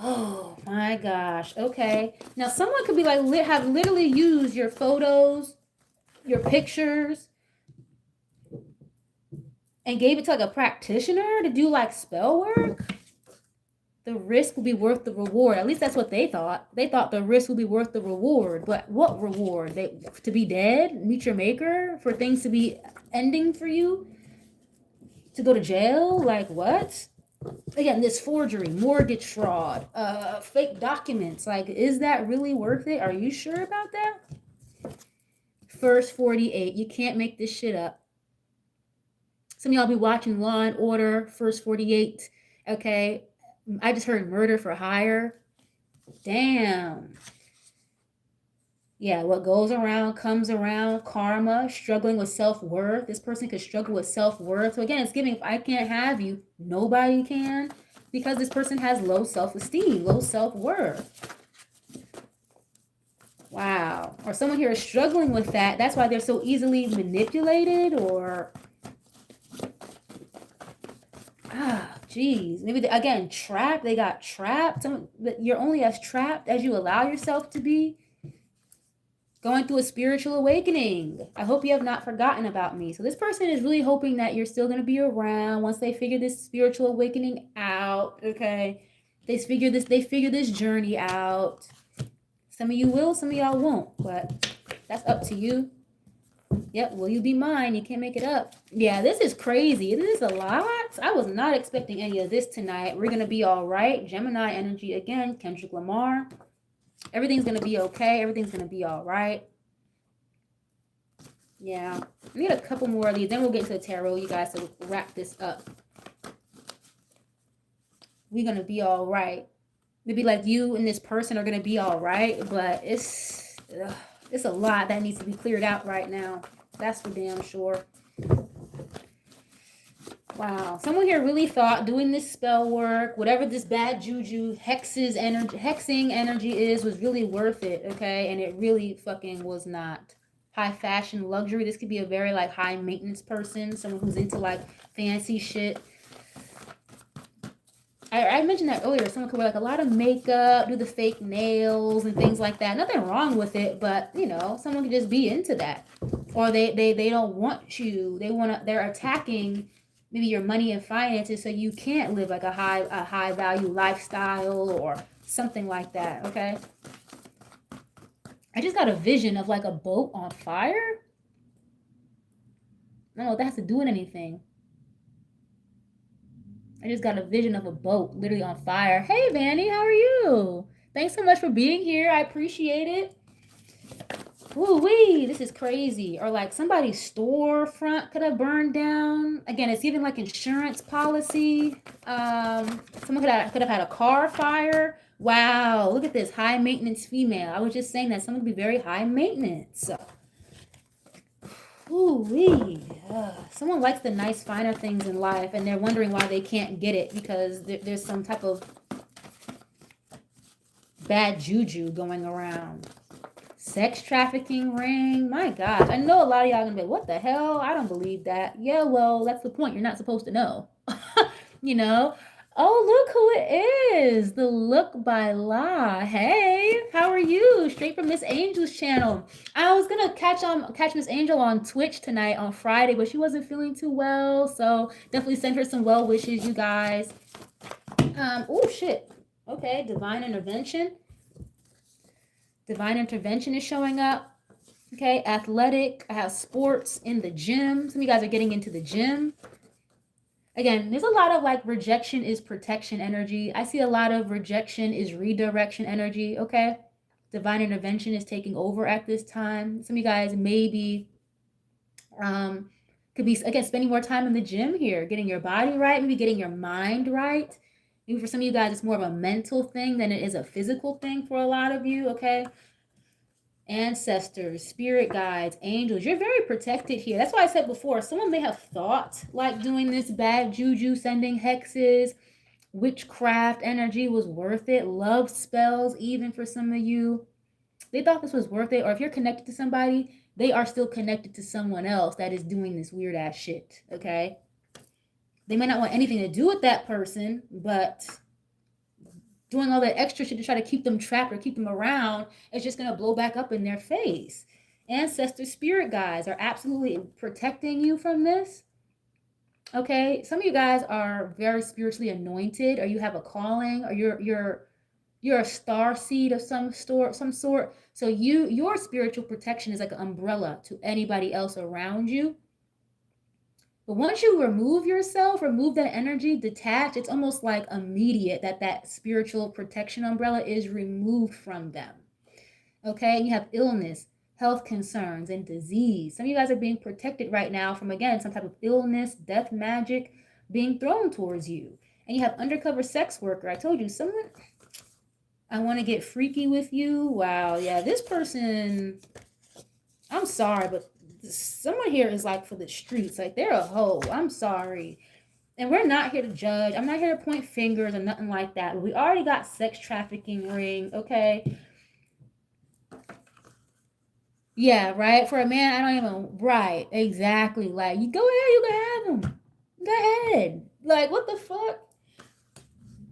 S1: Oh my gosh. Okay. Now someone could be like, have literally used your photos, your pictures, and gave it to like a practitioner to do like spell work. The risk will be worth the reward. At least that's what they thought. They thought the risk would be worth the reward. But what reward? To be dead? Meet your maker? For things to be ending for you? To go to jail? Like what? Again, this forgery, mortgage fraud, fake documents. Like, is that really worth it? Are you sure about that? First 48. You can't make this shit up. Some of y'all be watching Law and Order, First 48. Okay. I just heard murder for hire. Damn. Yeah, what goes around comes around. Karma, struggling with self-worth. This person could struggle with self-worth. So again, it's giving, if I can't have you, nobody can. Because this person has low self-esteem, low self-worth. Wow. Or someone here is struggling with that. That's why they're so easily manipulated, or... Geez. Maybe, again, trapped. They got trapped. You're only as trapped as you allow yourself to be. Going through a spiritual awakening. I hope you have not forgotten about me. So this person is really hoping that you're still going to be around once they figure this spiritual awakening out. Okay. They figure this journey out. Some of you will, some of y'all won't, but that's up to you. Yep, will you be mine? You can't make it up. Yeah, this is crazy. This is a lot. I was not expecting any of this tonight. We're going to be all right. Gemini energy again. Kendrick Lamar. Everything's going to be okay. Everything's going to be all right. Yeah. We need a couple more of these. Then we'll get into the tarot, you guys, to wrap this up. we're going to be all right. Maybe like you and this person are going to be all right, but it's a lot that needs to be cleared out right now. That's for damn sure. Wow. Someone here really thought doing this spell work, whatever this bad juju, hexing energy is, was really worth it, okay? And it really fucking was not. High fashion luxury. This could be a very like high maintenance person, someone who's into like fancy shit. I mentioned that earlier. Someone could wear like a lot of makeup, do the fake nails and things like that. Nothing wrong with it, but you know, someone could just be into that. Or they don't want you. They're attacking maybe your money and finances so you can't live like a high value lifestyle or something like that, okay? I just got a vision of like a boat on fire. I don't know if that has to do with anything. I just got a vision of a boat literally on fire. Hey, Vanny, how are you? Thanks so much for being here. I appreciate it. Woo-wee, this is crazy. Or like somebody's storefront could have burned down. Again, it's even like insurance policy. Someone could have had a car fire. Wow, look at this high maintenance female. I was just saying that someone could be very high maintenance. Ooh-wee. Someone likes the nice, finer things in life, and they're wondering why they can't get it because there's some type of bad juju going around. Sex trafficking ring. My gosh. I know a lot of y'all gonna be like, what the hell? I don't believe that. Yeah, well, that's the point. You're not supposed to know. You know? Oh, look who it is. The Look by La. Hey, how are you? Straight from Miss Angel's channel. I was gonna catch Miss Angel on Twitch tonight on Friday, but she wasn't feeling too well. So definitely send her some well wishes, you guys. Oh shit. Okay, divine intervention. Divine intervention is showing up. Okay, athletic. I have sports in the gym. Some of you guys are getting into the gym. Again, there's a lot of like rejection is protection energy. I see a lot of rejection is redirection energy, okay? Divine intervention is taking over at this time. Some of you guys maybe could be, again, spending more time in the gym here, getting your body right, maybe getting your mind right. Maybe for some of you guys, it's more of a mental thing than it is a physical thing for a lot of you, okay? Ancestors, spirit guides, angels, you're very protected here. That's why I said before, someone may have thought like doing this bad juju, sending hexes, witchcraft energy was worth it, love spells, even for some of you. They thought this was worth it, or if you're connected to somebody, they are still connected to someone else that is doing this weird ass shit, okay? They may not want anything to do with that person, but doing all that extra shit to try to keep them trapped or keep them around is just going to blow back up in their face. Ancestor spirit guides are absolutely protecting you from this. Okay, some of you guys are very spiritually anointed, or you have a calling, or you're a star seed of some sort. So your spiritual protection is like an umbrella to anybody else around you. But once you remove yourself, remove that energy, detach, it's almost like immediate that spiritual protection umbrella is removed from them. Okay, and you have illness, health concerns, and disease. Some of you guys are being protected right now from, again, some type of illness, death magic being thrown towards you. And you have undercover sex worker. I told you, someone, I want to get freaky with you. Wow, yeah, this person, I'm sorry, but someone here is like for the streets, like they're a hoe. I'm sorry. And we're not here to judge. I'm not here to point fingers or nothing like that. We already got sex trafficking ring, okay? Yeah, right? For a man, I don't even, right, exactly. Like, you go ahead, you can have him. Go ahead. Like, what the fuck?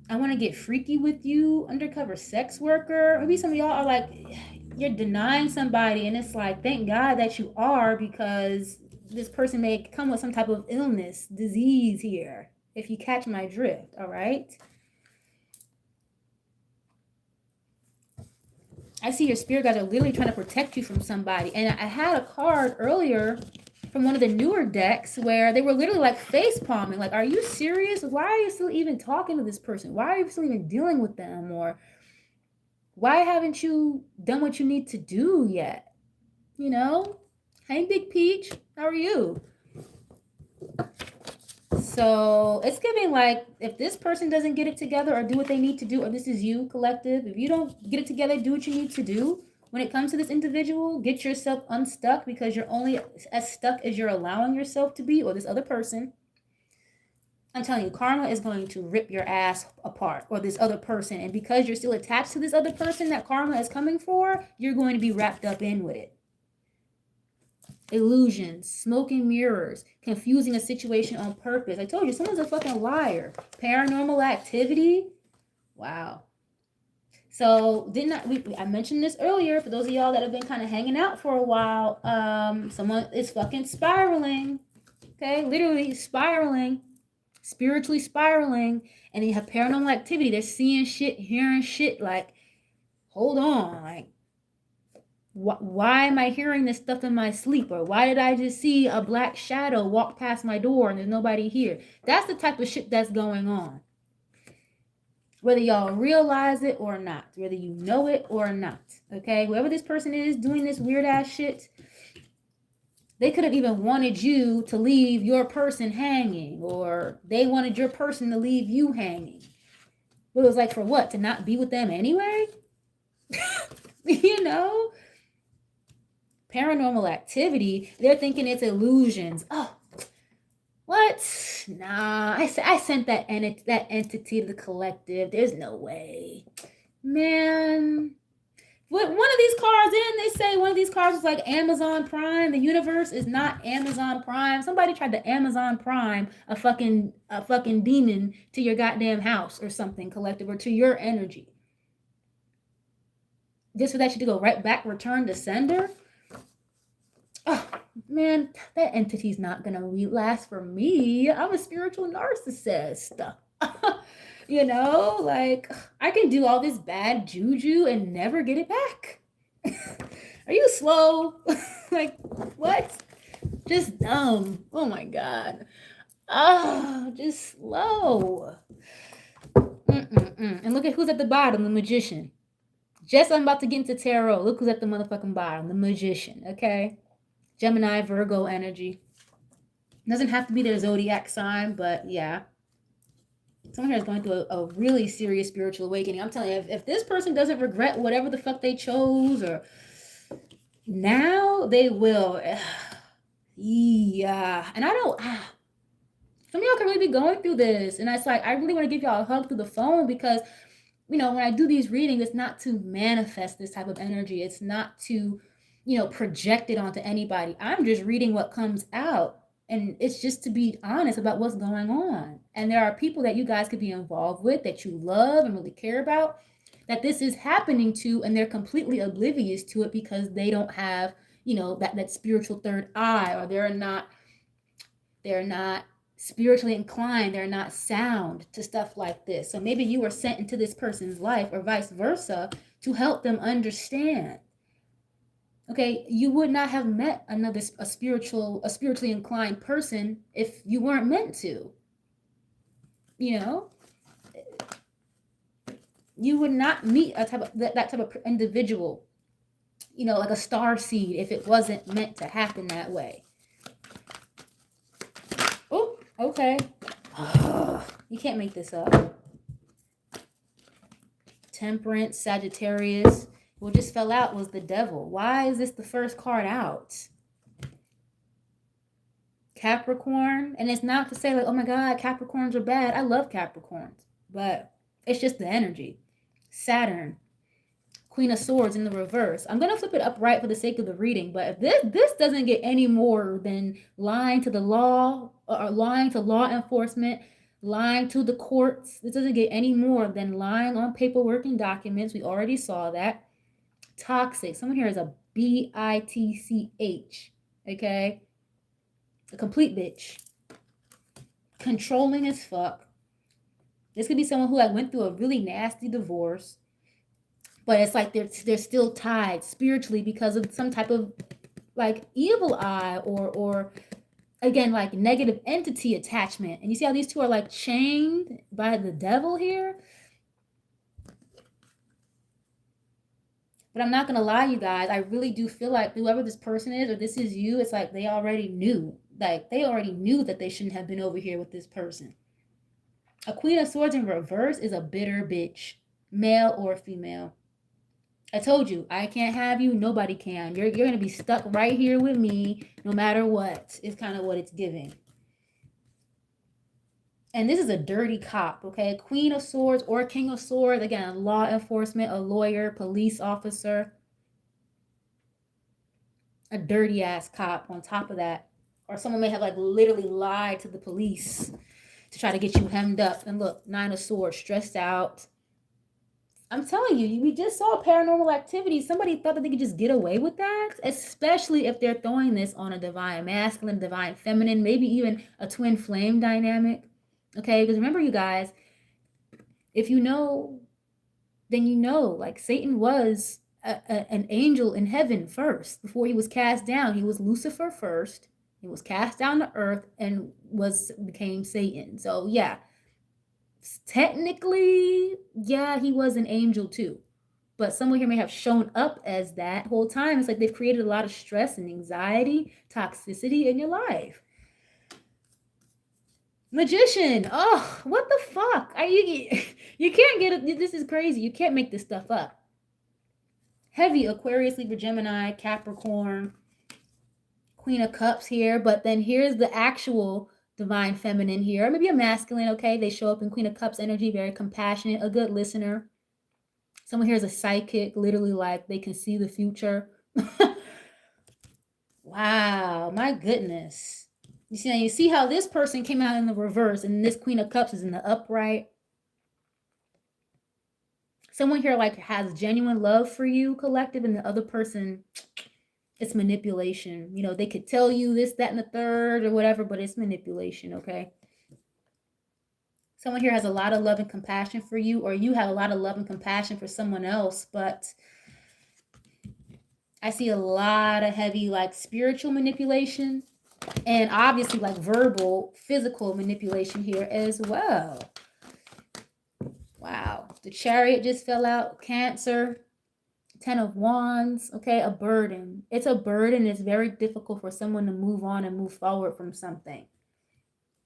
S1: I want to get freaky with you, undercover sex worker. Maybe some of y'all are like, you're denying somebody, and it's like, thank God that you are, because this person may come with some type of illness, disease here, if you catch my drift, all right? I see your spirit guides are literally trying to protect you from somebody. And I had a card earlier from one of the newer decks where they were literally like face palming, like, are you serious? Why are you still even talking to this person? Why are you still even dealing with them? Or why haven't you done what you need to do yet? Hey, Big Peach, how are you? So it's giving like, if this person doesn't get it together or do what they need to do, or this is you, collective, if you don't get it together, do what you need to do. When it comes to this individual, get yourself unstuck, because you're only as stuck as you're allowing yourself to be, or this other person. I'm telling you, karma is going to rip your ass apart, or this other person. And because you're still attached to this other person that karma is coming for, you're going to be wrapped up in with it. Illusions, smoke and mirrors, confusing a situation on purpose. I told you, someone's a fucking liar. Paranormal activity. Wow. So I mentioned this earlier for those of y'all that have been kind of hanging out for a while. Someone is fucking spiraling. Okay, literally spiraling, spiritually spiraling, and you have paranormal activity. They're seeing shit, hearing shit. Like, hold on, like, why am I hearing this stuff in my sleep? Or why did I just see a black shadow walk past my door and there's nobody here? That's the type of shit that's going on. Whether y'all realize it or not, whether you know it or not, okay? Whoever this person is doing this weird ass shit, they could have even wanted you to leave your person hanging, or they wanted your person to leave you hanging. But it was like, for what? To not be with them anyway? You know? Paranormal activity, they're thinking it's illusions. Oh, what? Nah, I sent that entity to the collective. There's no way. Man. One of these cards, didn't they say one of these cards was like Amazon Prime? The universe is not Amazon Prime. Somebody tried to Amazon Prime a fucking demon to your goddamn house or something, collective, or to your energy. Just for that shit to go right back, return to sender? Oh, man, that entity's not gonna last for me. I'm a spiritual narcissist. You know, like, I can do all this bad juju and never get it back. Are you slow? Like, what? Just dumb. Oh my God. Oh, just slow. And look at who's at the bottom, the magician. Just I'm about to get into tarot. Look who's at the motherfucking bottom, the magician, okay? Gemini, Virgo energy. Doesn't have to be their zodiac sign, but yeah. Someone here is going through a really serious spiritual awakening. I'm telling you, if this person doesn't regret whatever the fuck they chose, or now they will. Yeah. And I don't, some of y'all can really be going through this. And it's like, I really want to give y'all a hug through the phone, because, you know, when I do these readings, it's not to manifest this type of energy. It's not to, you know, project it onto anybody. I'm just reading what comes out. And it's just to be honest about what's going on. And there are people that you guys could be involved with, that you love and really care about, that this is happening to, and they're completely oblivious to it because they don't have, you know, that spiritual third eye, or they're not spiritually inclined, they're not sound to stuff like this. So maybe you were sent into this person's life, or vice versa, to help them understand. Okay, you would not have met a spiritually inclined person if you weren't meant to. You know, you would not meet that type of individual, you know, like a star seed, if it wasn't meant to happen that way. Oh, okay. You can't make this up. Temperance, Sagittarius. What just fell out was the devil. Why is this the first card out? Capricorn. And it's not to say like, oh my God, Capricorns are bad. I love Capricorns. But it's just the energy. Saturn. Queen of Swords in the reverse. I'm going to flip it upright for the sake of the reading. But if this doesn't get any more than lying to the law, or lying to law enforcement, lying to the courts, this doesn't get any more than lying on paperwork and documents. We already saw that. Toxic. Someone here is a bitch. Okay? A complete bitch. Controlling as fuck. This could be someone who like went through a really nasty divorce, but it's like they're still tied spiritually because of some type of like evil eye, or again, like negative entity attachment. And you see how these two are like chained by the devil here? But I'm not going to lie, you guys. I really do feel like whoever this person is, or this is you, it's like they already knew. Like, they already knew that they shouldn't have been over here with this person. A Queen of Swords in reverse is a bitter bitch, male or female. I told you, I can't have you, nobody can. You're going to be stuck right here with me no matter what. It's kind of what it's giving. And this is a dirty cop, okay? Queen of Swords or King of Swords. Again, law enforcement, a lawyer, police officer. A dirty ass cop on top of that. Or someone may have like literally lied to the police to try to get you hemmed up. And look, 9 of Swords, stressed out. I'm telling you, we just saw paranormal activity. Somebody thought that they could just get away with that, especially if they're throwing this on a divine masculine, divine feminine, maybe even a twin flame dynamic. Okay, because remember, you guys, if you know, then you know, like Satan was an angel in heaven first. Before he was cast down, he was Lucifer first. He was cast down to earth and became Satan. So yeah, technically, yeah, he was an angel too. But someone here may have shown up as that whole time. It's like they've created a lot of stress and anxiety, toxicity in your life. Magician. Oh, what the fuck? Are you can't get it. This is crazy. You can't make this stuff up. Heavy Aquarius, Libra, Gemini, Capricorn, Queen of Cups here. But then here's the actual divine feminine here. Or maybe a masculine, okay? They show up in Queen of Cups energy, very compassionate, a good listener. Someone here is a psychic, literally like they can see the future. Wow, my goodness. You see how this person came out in the reverse and this Queen of Cups is in the upright. Someone here like has genuine love for you, collective, and the other person, it's manipulation. You know, they could tell you this, that, and the third or whatever, but it's manipulation, okay? Someone here has a lot of love and compassion for you, or you have a lot of love and compassion for someone else, but I see a lot of heavy like spiritual manipulation and obviously like verbal, physical manipulation here as well. Wow. The Chariot just fell out. Cancer. 10 of Wands. Okay, a burden. It's a burden. It's very difficult for someone to move on and move forward from something.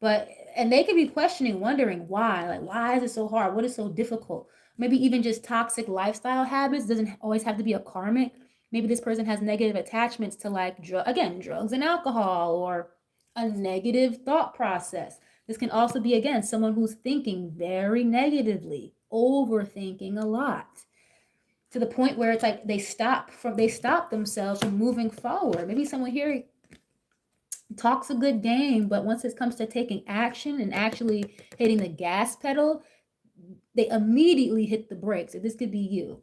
S1: And they could be questioning, wondering why. Like, why is it so hard? What is so difficult? Maybe even just toxic lifestyle habits. Doesn't always have to be a karmic. Maybe this person has negative attachments to like, drugs and alcohol, or a negative thought process. This can also be, again, someone who's thinking very negatively, overthinking a lot, to the point where it's like they stop themselves from moving forward. Maybe someone here talks a good game, but once it comes to taking action and actually hitting the gas pedal, they immediately hit the brakes. So this could be you.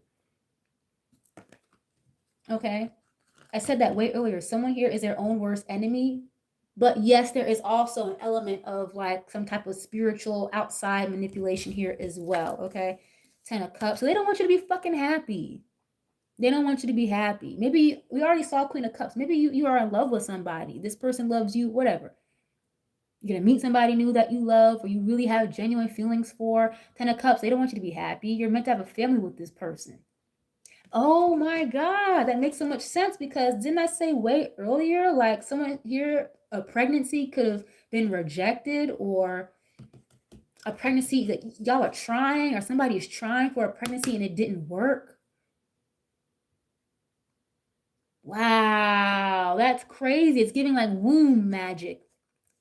S1: Okay, I said that way earlier. Someone here is their own worst enemy. But yes, there is also an element of like some type of spiritual outside manipulation here as well, okay? 10 of Cups. So they don't want you to be fucking happy. They don't want you to be happy. Maybe we already saw Queen of Cups. Maybe you are in love with somebody. This person loves you, whatever. You're going to meet somebody new that you love or you really have genuine feelings for. 10 of Cups, they don't want you to be happy. You're meant to have a family with this person. Oh my God, that makes so much sense, because didn't I say way earlier, like someone here, a pregnancy could have been rejected, or a pregnancy that y'all are trying, or somebody is trying for a pregnancy and it didn't work. Wow, that's crazy. It's giving like womb magic.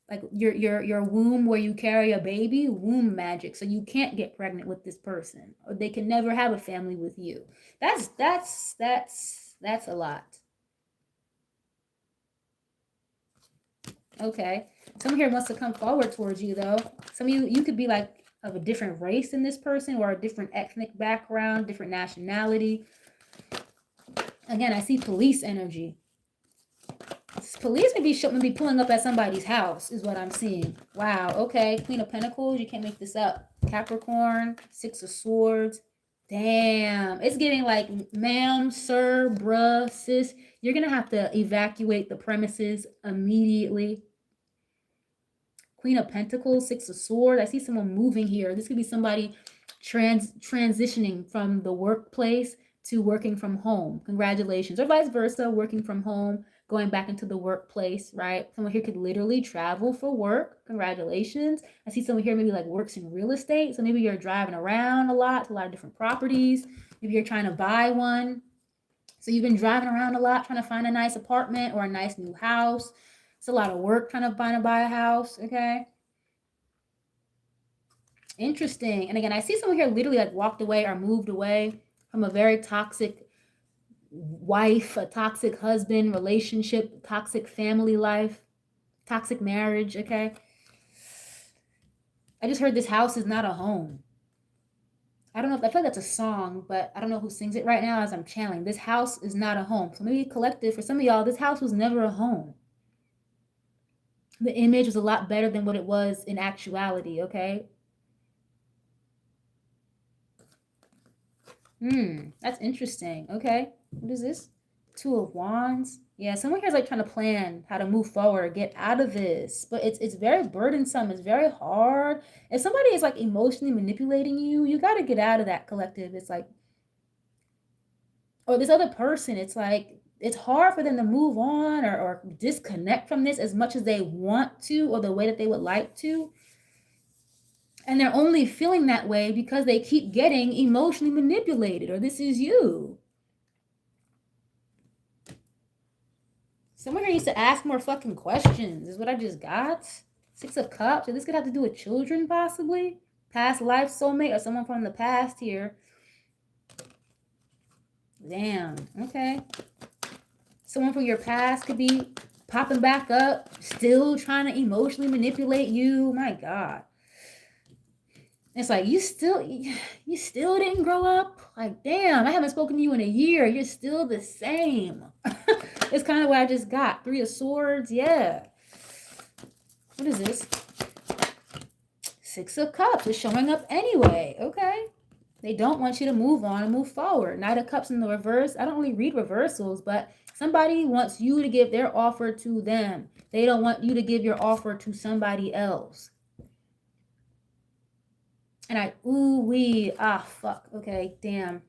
S1: Like your womb where you carry a baby, womb magic. So you can't get pregnant with this person, or they can never have a family with you. That's a lot. Okay. Someone here wants to come forward towards you though. Some of you could be like of a different race than this person, or a different ethnic background, different nationality. Again, I see police energy. Police may be pulling up at somebody's house, is what I'm seeing. Wow, okay. Queen of Pentacles, you can't make this up. Capricorn, 6 of Swords. Damn, it's getting like, ma'am, sir, bruh, sis, you're going to have to evacuate the premises immediately. Queen of Pentacles, 6 of Swords. I see someone moving here. This could be somebody transitioning from the workplace to working from home. Congratulations. Or vice versa, working from home, going back into the workplace, right? Someone here could literally travel for work. Congratulations. I see someone here maybe like works in real estate. So maybe you're driving around a lot to a lot of different properties. Maybe you're trying to buy one. So you've been driving around a lot trying to find a nice apartment or a nice new house. It's a lot of work trying to find and buy a house, okay? Interesting. And again, I see someone here literally like walked away or moved away from a very toxic wife, a toxic husband, relationship, toxic family life, toxic marriage, okay? I just heard this house is not a home. I don't know if I feel like that's a song, but I don't know who sings it right now as I'm channeling. This house is not a home. So maybe collective, for some of y'all, this house was never a home. The image was a lot better than what it was in actuality, okay? That's interesting. Okay. What is this? Two of Wands. Yeah, someone here is like trying to plan how to move forward, get out of this. But it's very burdensome. It's very hard. If somebody is like emotionally manipulating you, you got to get out of that, collective. It's like, or this other person, it's like, it's hard for them to move on or disconnect from this as much as they want to or the way that they would like to. And they're only feeling that way because they keep getting emotionally manipulated, or this is you. Someone here needs to ask more fucking questions, is what I just got. Six of Cups. So this could have to do with children, possibly. Past life soulmate or someone from the past here. Damn. Okay. Someone from your past could be popping back up, still trying to emotionally manipulate you. My God. It's like you still didn't grow up. Like, damn, I haven't spoken to you in a year. You're still the same. It's kind of what I just got. Three of Swords. Yeah. What is this? Six of Cups is showing up anyway. Okay. They don't want you to move on and move forward. Knight of Cups in the reverse. I don't really read reversals, but somebody wants you to give their offer to them. They don't want you to give your offer to somebody else. And fuck. Okay, damn.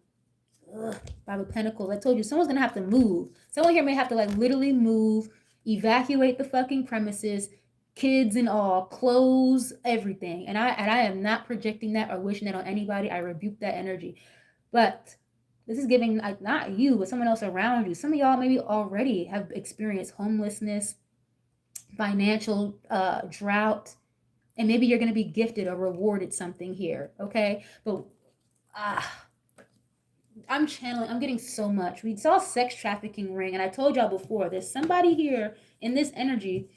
S1: Ugh, Five of Pentacles. I told you, someone's gonna have to move. Someone here may have to like literally move, evacuate the fucking premises, kids and all, close everything. And I am not projecting that or wishing that on anybody. I rebuke that energy. But this is giving like not you, but someone else around you. Some of y'all maybe already have experienced homelessness, financial drought, and maybe you're going to be gifted or rewarded something here, okay? But I'm channeling, I'm getting so much. We saw sex trafficking ring, and I told y'all before, there's somebody here in this energy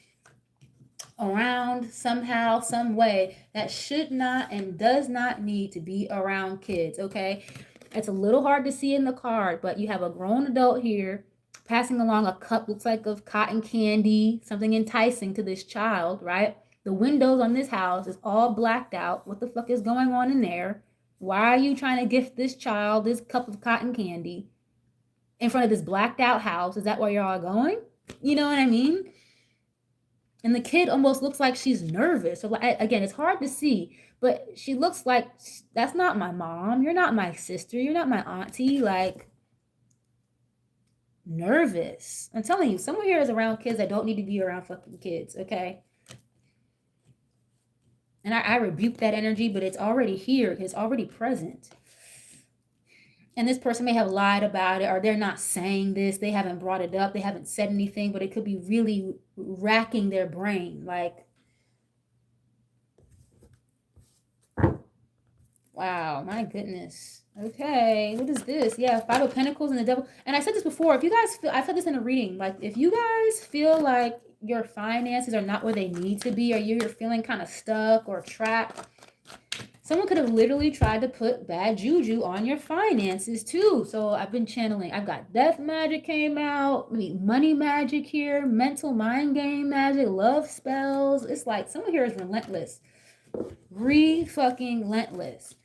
S1: around somehow, some way that should not and does not need to be around kids, okay? It's a little hard to see in the card, but you have a grown adult here passing along a cup, looks like of cotton candy, something enticing to this child, right? The windows on this house is all blacked out. What the fuck is going on in there? Why are you trying to gift this child this cup of cotton candy in front of this blacked out house? Is that where you're all going? You know what I mean? And the kid almost looks like she's nervous. So again, it's hard to see, but she looks like, that's not my mom. You're not my sister. You're not my auntie. Like, nervous. I'm telling you, someone here is around kids that don't need to be around fucking kids, okay? And I rebuke that energy, but it's already here. It's already present. And this person may have lied about it, or they're not saying this. They haven't brought it up. They haven't said anything, but it could be really racking their brain. Like, wow, my goodness. Okay, what is this? Yeah, Five of Pentacles and the Devil. And I said this before. If you guys feel, I said this in a reading, like if you guys feel like your finances are not where they need to be, or you're feeling kind of stuck or trapped, someone could have literally tried to put bad juju on your finances too. So I've been channeling. I've got death magic came out, money magic here, mental mind game magic, love spells. It's like someone here is relentless. Fucking relentless.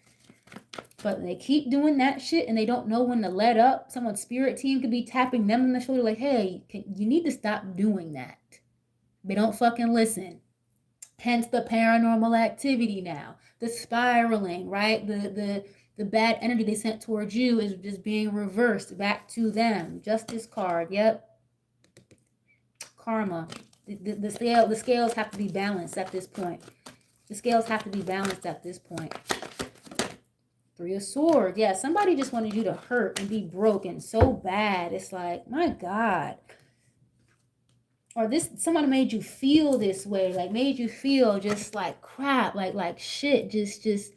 S1: But they keep doing that shit and they don't know when to let up. Someone's spirit team could be tapping them on the shoulder like, hey, you need to stop doing that. They don't fucking listen. Hence the paranormal activity now. The spiraling, right? The bad energy they sent towards you is just being reversed back to them. Justice card, yep. karma. The scales have to be balanced at this point. The scales have to be balanced at this point. Three of Swords. Yeah, somebody just wanted you to hurt and be broken so bad. It's like, my God. Or someone made you feel this way, like made you feel just like crap, like shit, just.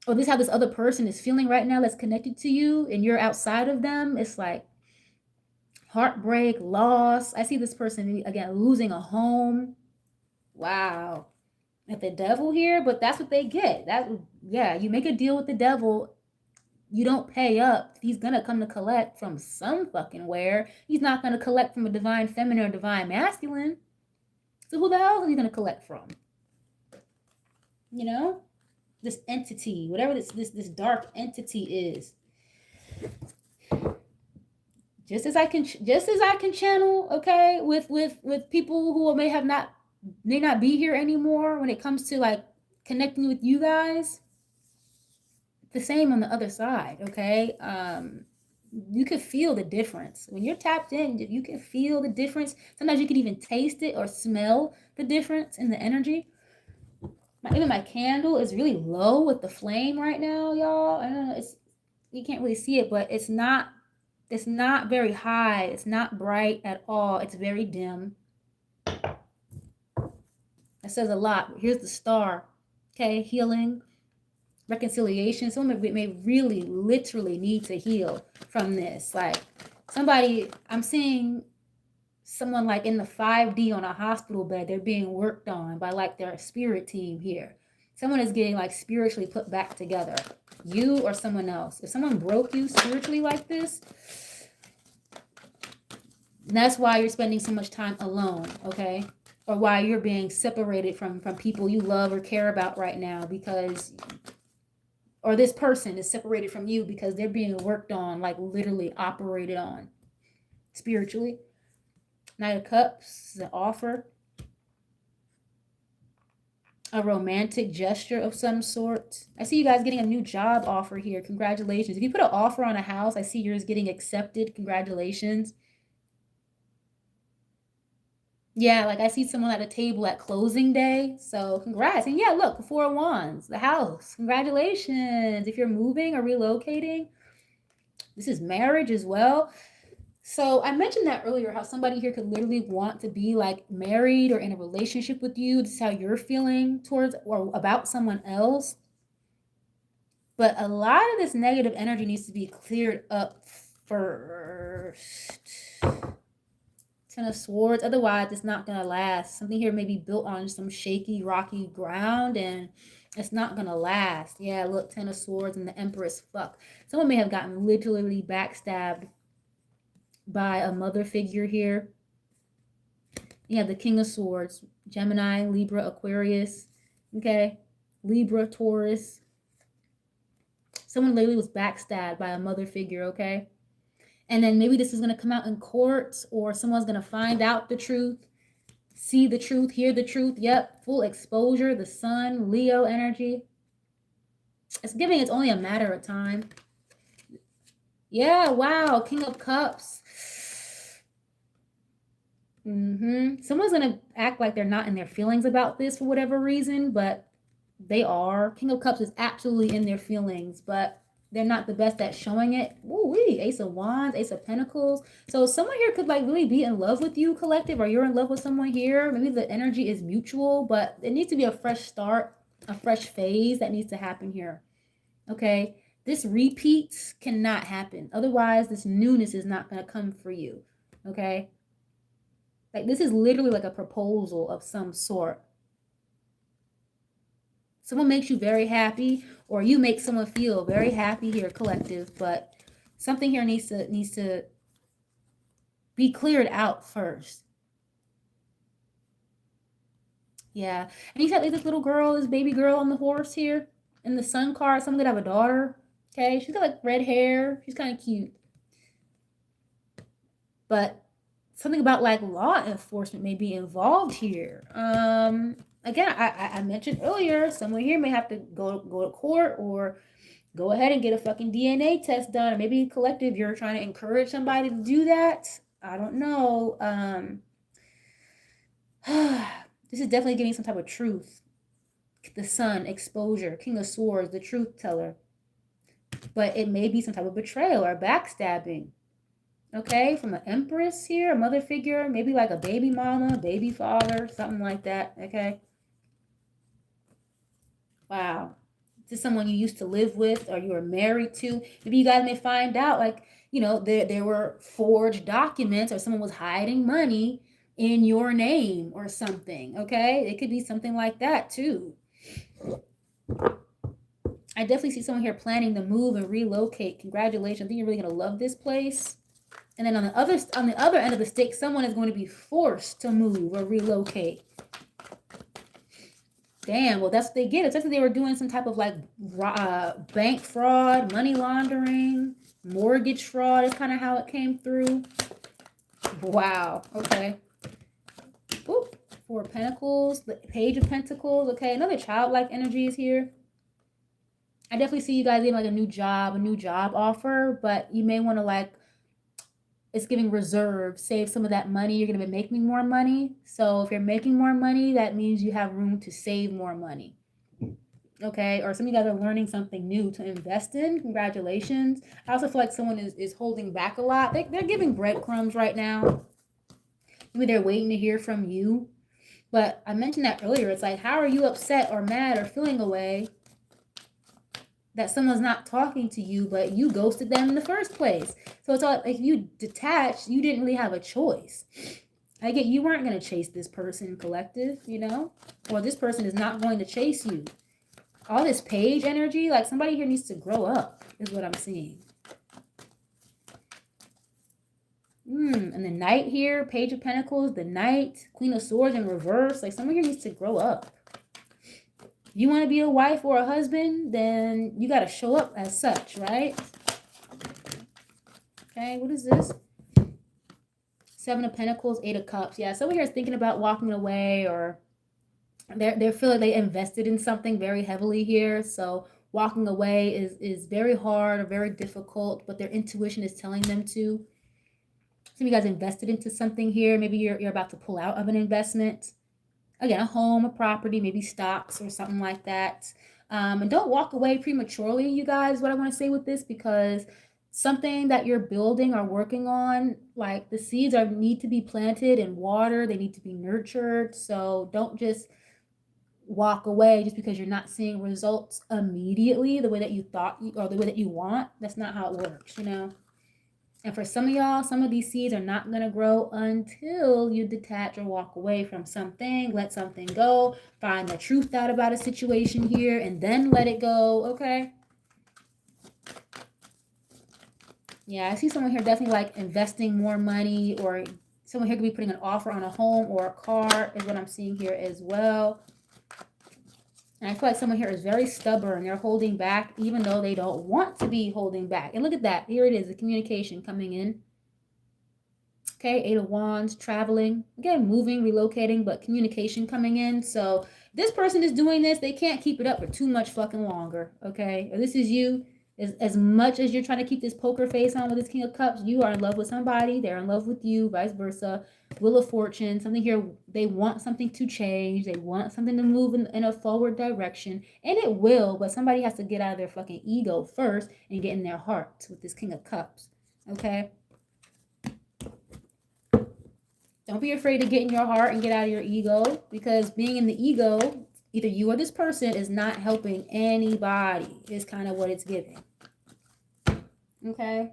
S1: Or this how this other person is feeling right now that's connected to you and you're outside of them. It's like heartbreak, loss. I see this person, again, losing a home. Wow. At the devil here, but that's what they get. Yeah, you make a deal with the devil, you don't pay up, he's gonna come to collect from some fucking where. He's not gonna collect from a divine feminine or divine masculine. So who the hell is he gonna collect from? You know? This entity, whatever this dark entity is. Just as I can channel, okay, with people who may not be here anymore when it comes to like connecting with you guys. The same on the other side, okay? You can feel the difference. When you're tapped in, you can feel the difference. Sometimes you can even taste it or smell the difference in the energy. Even my candle is really low with the flame right now, y'all. I don't know, you can't really see it, but it's not very high. It's not bright at all. It's very dim. That says a lot. Here's the star. Okay, healing, reconciliation. Someone may really literally need to heal from this. Like somebody, I'm seeing someone like in the 5D on a hospital bed. They're being worked on by like their spirit team here. Someone is getting like spiritually put back together. You or someone else. If someone broke you spiritually like this, that's why you're spending so much time alone, okay? Or why you're being separated from people you love or care about right now, because, or this person is separated from you because they're being worked on, like literally operated on spiritually. Knight of Cups is an offer, a romantic gesture of some sort. I see you guys getting a new job offer here. Congratulations. If you put an offer on a house, I see yours getting accepted. Congratulations. Yeah, like I see someone at a table at closing day. So congrats. And yeah, look, 4 of Wands, the house. Congratulations. If you're moving or relocating, this is marriage as well. So I mentioned that earlier, how somebody here could literally want to be like married or in a relationship with you. This is how you're feeling towards or about someone else. But a lot of this negative energy needs to be cleared up first. 10 of Swords. Otherwise, it's not going to last. Something here may be built on some shaky, rocky ground, and it's not going to last. Yeah, look, 10 of Swords and the Empress. Fuck. Someone may have gotten literally backstabbed by a mother figure here. Yeah, the King of Swords. Gemini, Libra, Aquarius. Okay. Libra, Taurus. Someone literally was backstabbed by a mother figure, okay? And then maybe this is going to come out in court, or someone's going to find out the truth, see the truth, hear the truth. Yep, full exposure, the Sun, Leo energy. It's giving it's only a matter of time. Yeah, wow, King of Cups. Someone's going to act like they're not in their feelings about this for whatever reason, but they are. King of Cups is absolutely in their feelings, but they're not the best at showing it. Ooh-wee, Ace of Wands, Ace of Pentacles. So someone here could like really be in love with you, collective, or you're in love with someone here. Maybe the energy is mutual, but it needs to be a fresh start, a fresh phase that needs to happen here. Okay, this repeat cannot happen. Otherwise, this newness is not going to come for you. Okay, like this is literally like a proposal of some sort. Someone makes you very happy, or you make someone feel very happy here, collective, but something here needs to be cleared out first. Yeah. And you got like this little girl, this baby girl on the horse here in the Sun card. Someone could have a daughter. Okay. She's got like red hair. She's kind of cute. But something about like law enforcement may be involved here. Again, I mentioned earlier, someone here may have to go to court or go ahead and get a fucking DNA test done. Or maybe collective, you're trying to encourage somebody to do that. I don't know. This is definitely getting some type of truth. The Sun, exposure, King of Swords, the truth teller. But it may be some type of betrayal or backstabbing. Okay, from an empress here, a mother figure, maybe like a baby mama, baby father, something like that. Okay. Wow. This is someone you used to live with or you were married to. Maybe you guys may find out, like, there were forged documents or someone was hiding money in your name or something. Okay. It could be something like that too. I definitely see someone here planning to move and relocate. Congratulations. I think you're really gonna love this place. And then on the other end of the stick, someone is going to be forced to move or relocate. Damn, well, that's what they get. It's like they were doing some type of like bank fraud, money laundering, mortgage fraud is kind of how it came through. Wow. Okay. Oop. Four of Pentacles, the Page of Pentacles. Okay, another childlike energy is here. I definitely see you guys getting like a new job offer, but you may want to like, it's giving reserve, save some of that money. You're going to be making more money. So if you're making more money, that means you have room to save more money. Okay, or some of you guys are learning something new to invest in. Congratulations. I also feel like someone is holding back a lot. They're giving breadcrumbs right now. Maybe they're waiting to hear from you. But I mentioned that earlier. It's like, how are you upset or mad or feeling away that someone's not talking to you, but you ghosted them in the first place? So it's all, if you detached, you didn't really have a choice. I get you weren't going to chase this person, collective, or this person is not going to chase you. All this page energy, like somebody here needs to grow up, is what I'm seeing. And the Knight here, Page of Pentacles, the Knight, Queen of Swords in reverse. Like someone here needs to grow up. If you want to be a wife or a husband, then you got to show up as such, right? Okay, what is this? Seven of Pentacles, Eight of Cups. Yeah, someone here is thinking about walking away, or they're feeling they invested in something very heavily here. So walking away is very hard or very difficult, but their intuition is telling them to. Some of you guys invested into something here. Maybe you're about to pull out of an investment. Again, a home, a property, maybe stocks or something like that. And don't walk away prematurely, you guys, what I want to say with this, because something that you're building or working on, like the seeds need to be planted in water. They need to be nurtured. So don't just walk away just because you're not seeing results immediately the way that you thought or the way that you want. That's not how it works, And for some of y'all, some of these seeds are not going to grow until you detach or walk away from something, let something go, find the truth out about a situation here, and then let it go, okay? Yeah, I see someone here definitely like investing more money, or someone here could be putting an offer on a home or a car is what I'm seeing here as well. And I feel like someone here is very stubborn. They're holding back even though they don't want to be holding back. And look at that. Here it is, the communication coming in. Okay, Eight of Wands, traveling. Again, moving, relocating, but communication coming in. So this person is doing this. They can't keep it up for too much fucking longer, okay? Or this is you. As much as you're trying to keep this poker face on with this King of Cups, you are in love with somebody. They're in love with you, vice versa. Wheel of Fortune, something here, they want something to change. They want something to move in a forward direction. And it will, but somebody has to get out of their fucking ego first and get in their heart with this King of Cups, okay? Don't be afraid to get in your heart and get out of your ego, because being in the ego, either you or this person, is not helping anybody, is kind of what it's giving. Okay?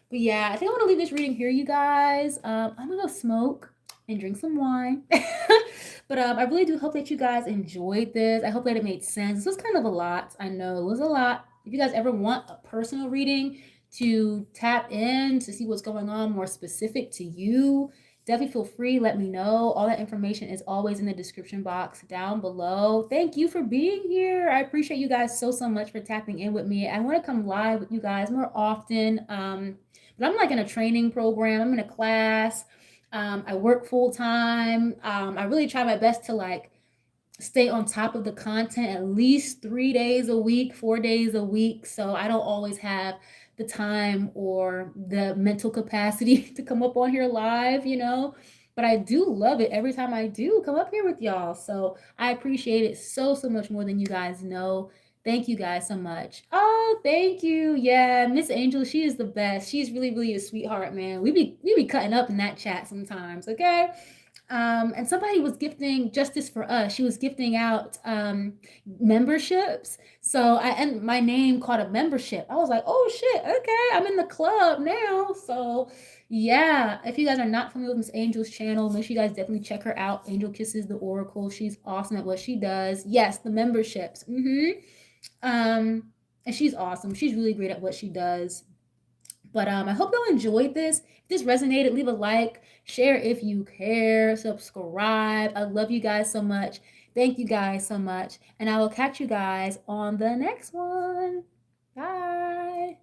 S1: But yeah, I think I'm going to leave this reading here, you guys. I'm going to go smoke and drink some wine. But I really do hope that you guys enjoyed this. I hope that it made sense. This was kind of a lot. I know it was a lot. If you guys ever want a personal reading to tap in to see what's going on more specific to you, definitely feel free. Let me know. All that information is always in the description box down below. Thank you for being here. I appreciate you guys so much for tapping in with me. I want to come live with you guys more often. But I'm like in a training program. I'm in a class. I work full time. I really try my best to like stay on top of the content at least 3 days a week, 4 days a week. So I don't always have the time or the mental capacity to come up on here live, but I do love it every time I do come up here with y'all. So I appreciate it so, so much more than you guys know. Thank you guys so much. Oh, thank you. Yeah, Miss Angel, she is the best. She's really, really a sweetheart, man. We be cutting up in that chat sometimes, okay? And somebody was gifting Justice for Us. She was gifting out memberships. So and my name caught a membership. I was like, oh shit, okay, I'm in the club now. So yeah, if you guys are not familiar with Miss Angel's channel, make sure you guys definitely check her out. Angel Kisses the Oracle. She's awesome at what she does. Yes, the memberships. And she's awesome. She's really great at what she does. But I hope y'all enjoyed this. If this resonated, leave a like, share if you care, subscribe. I love you guys so much. Thank you guys so much. And I will catch you guys on the next one. Bye.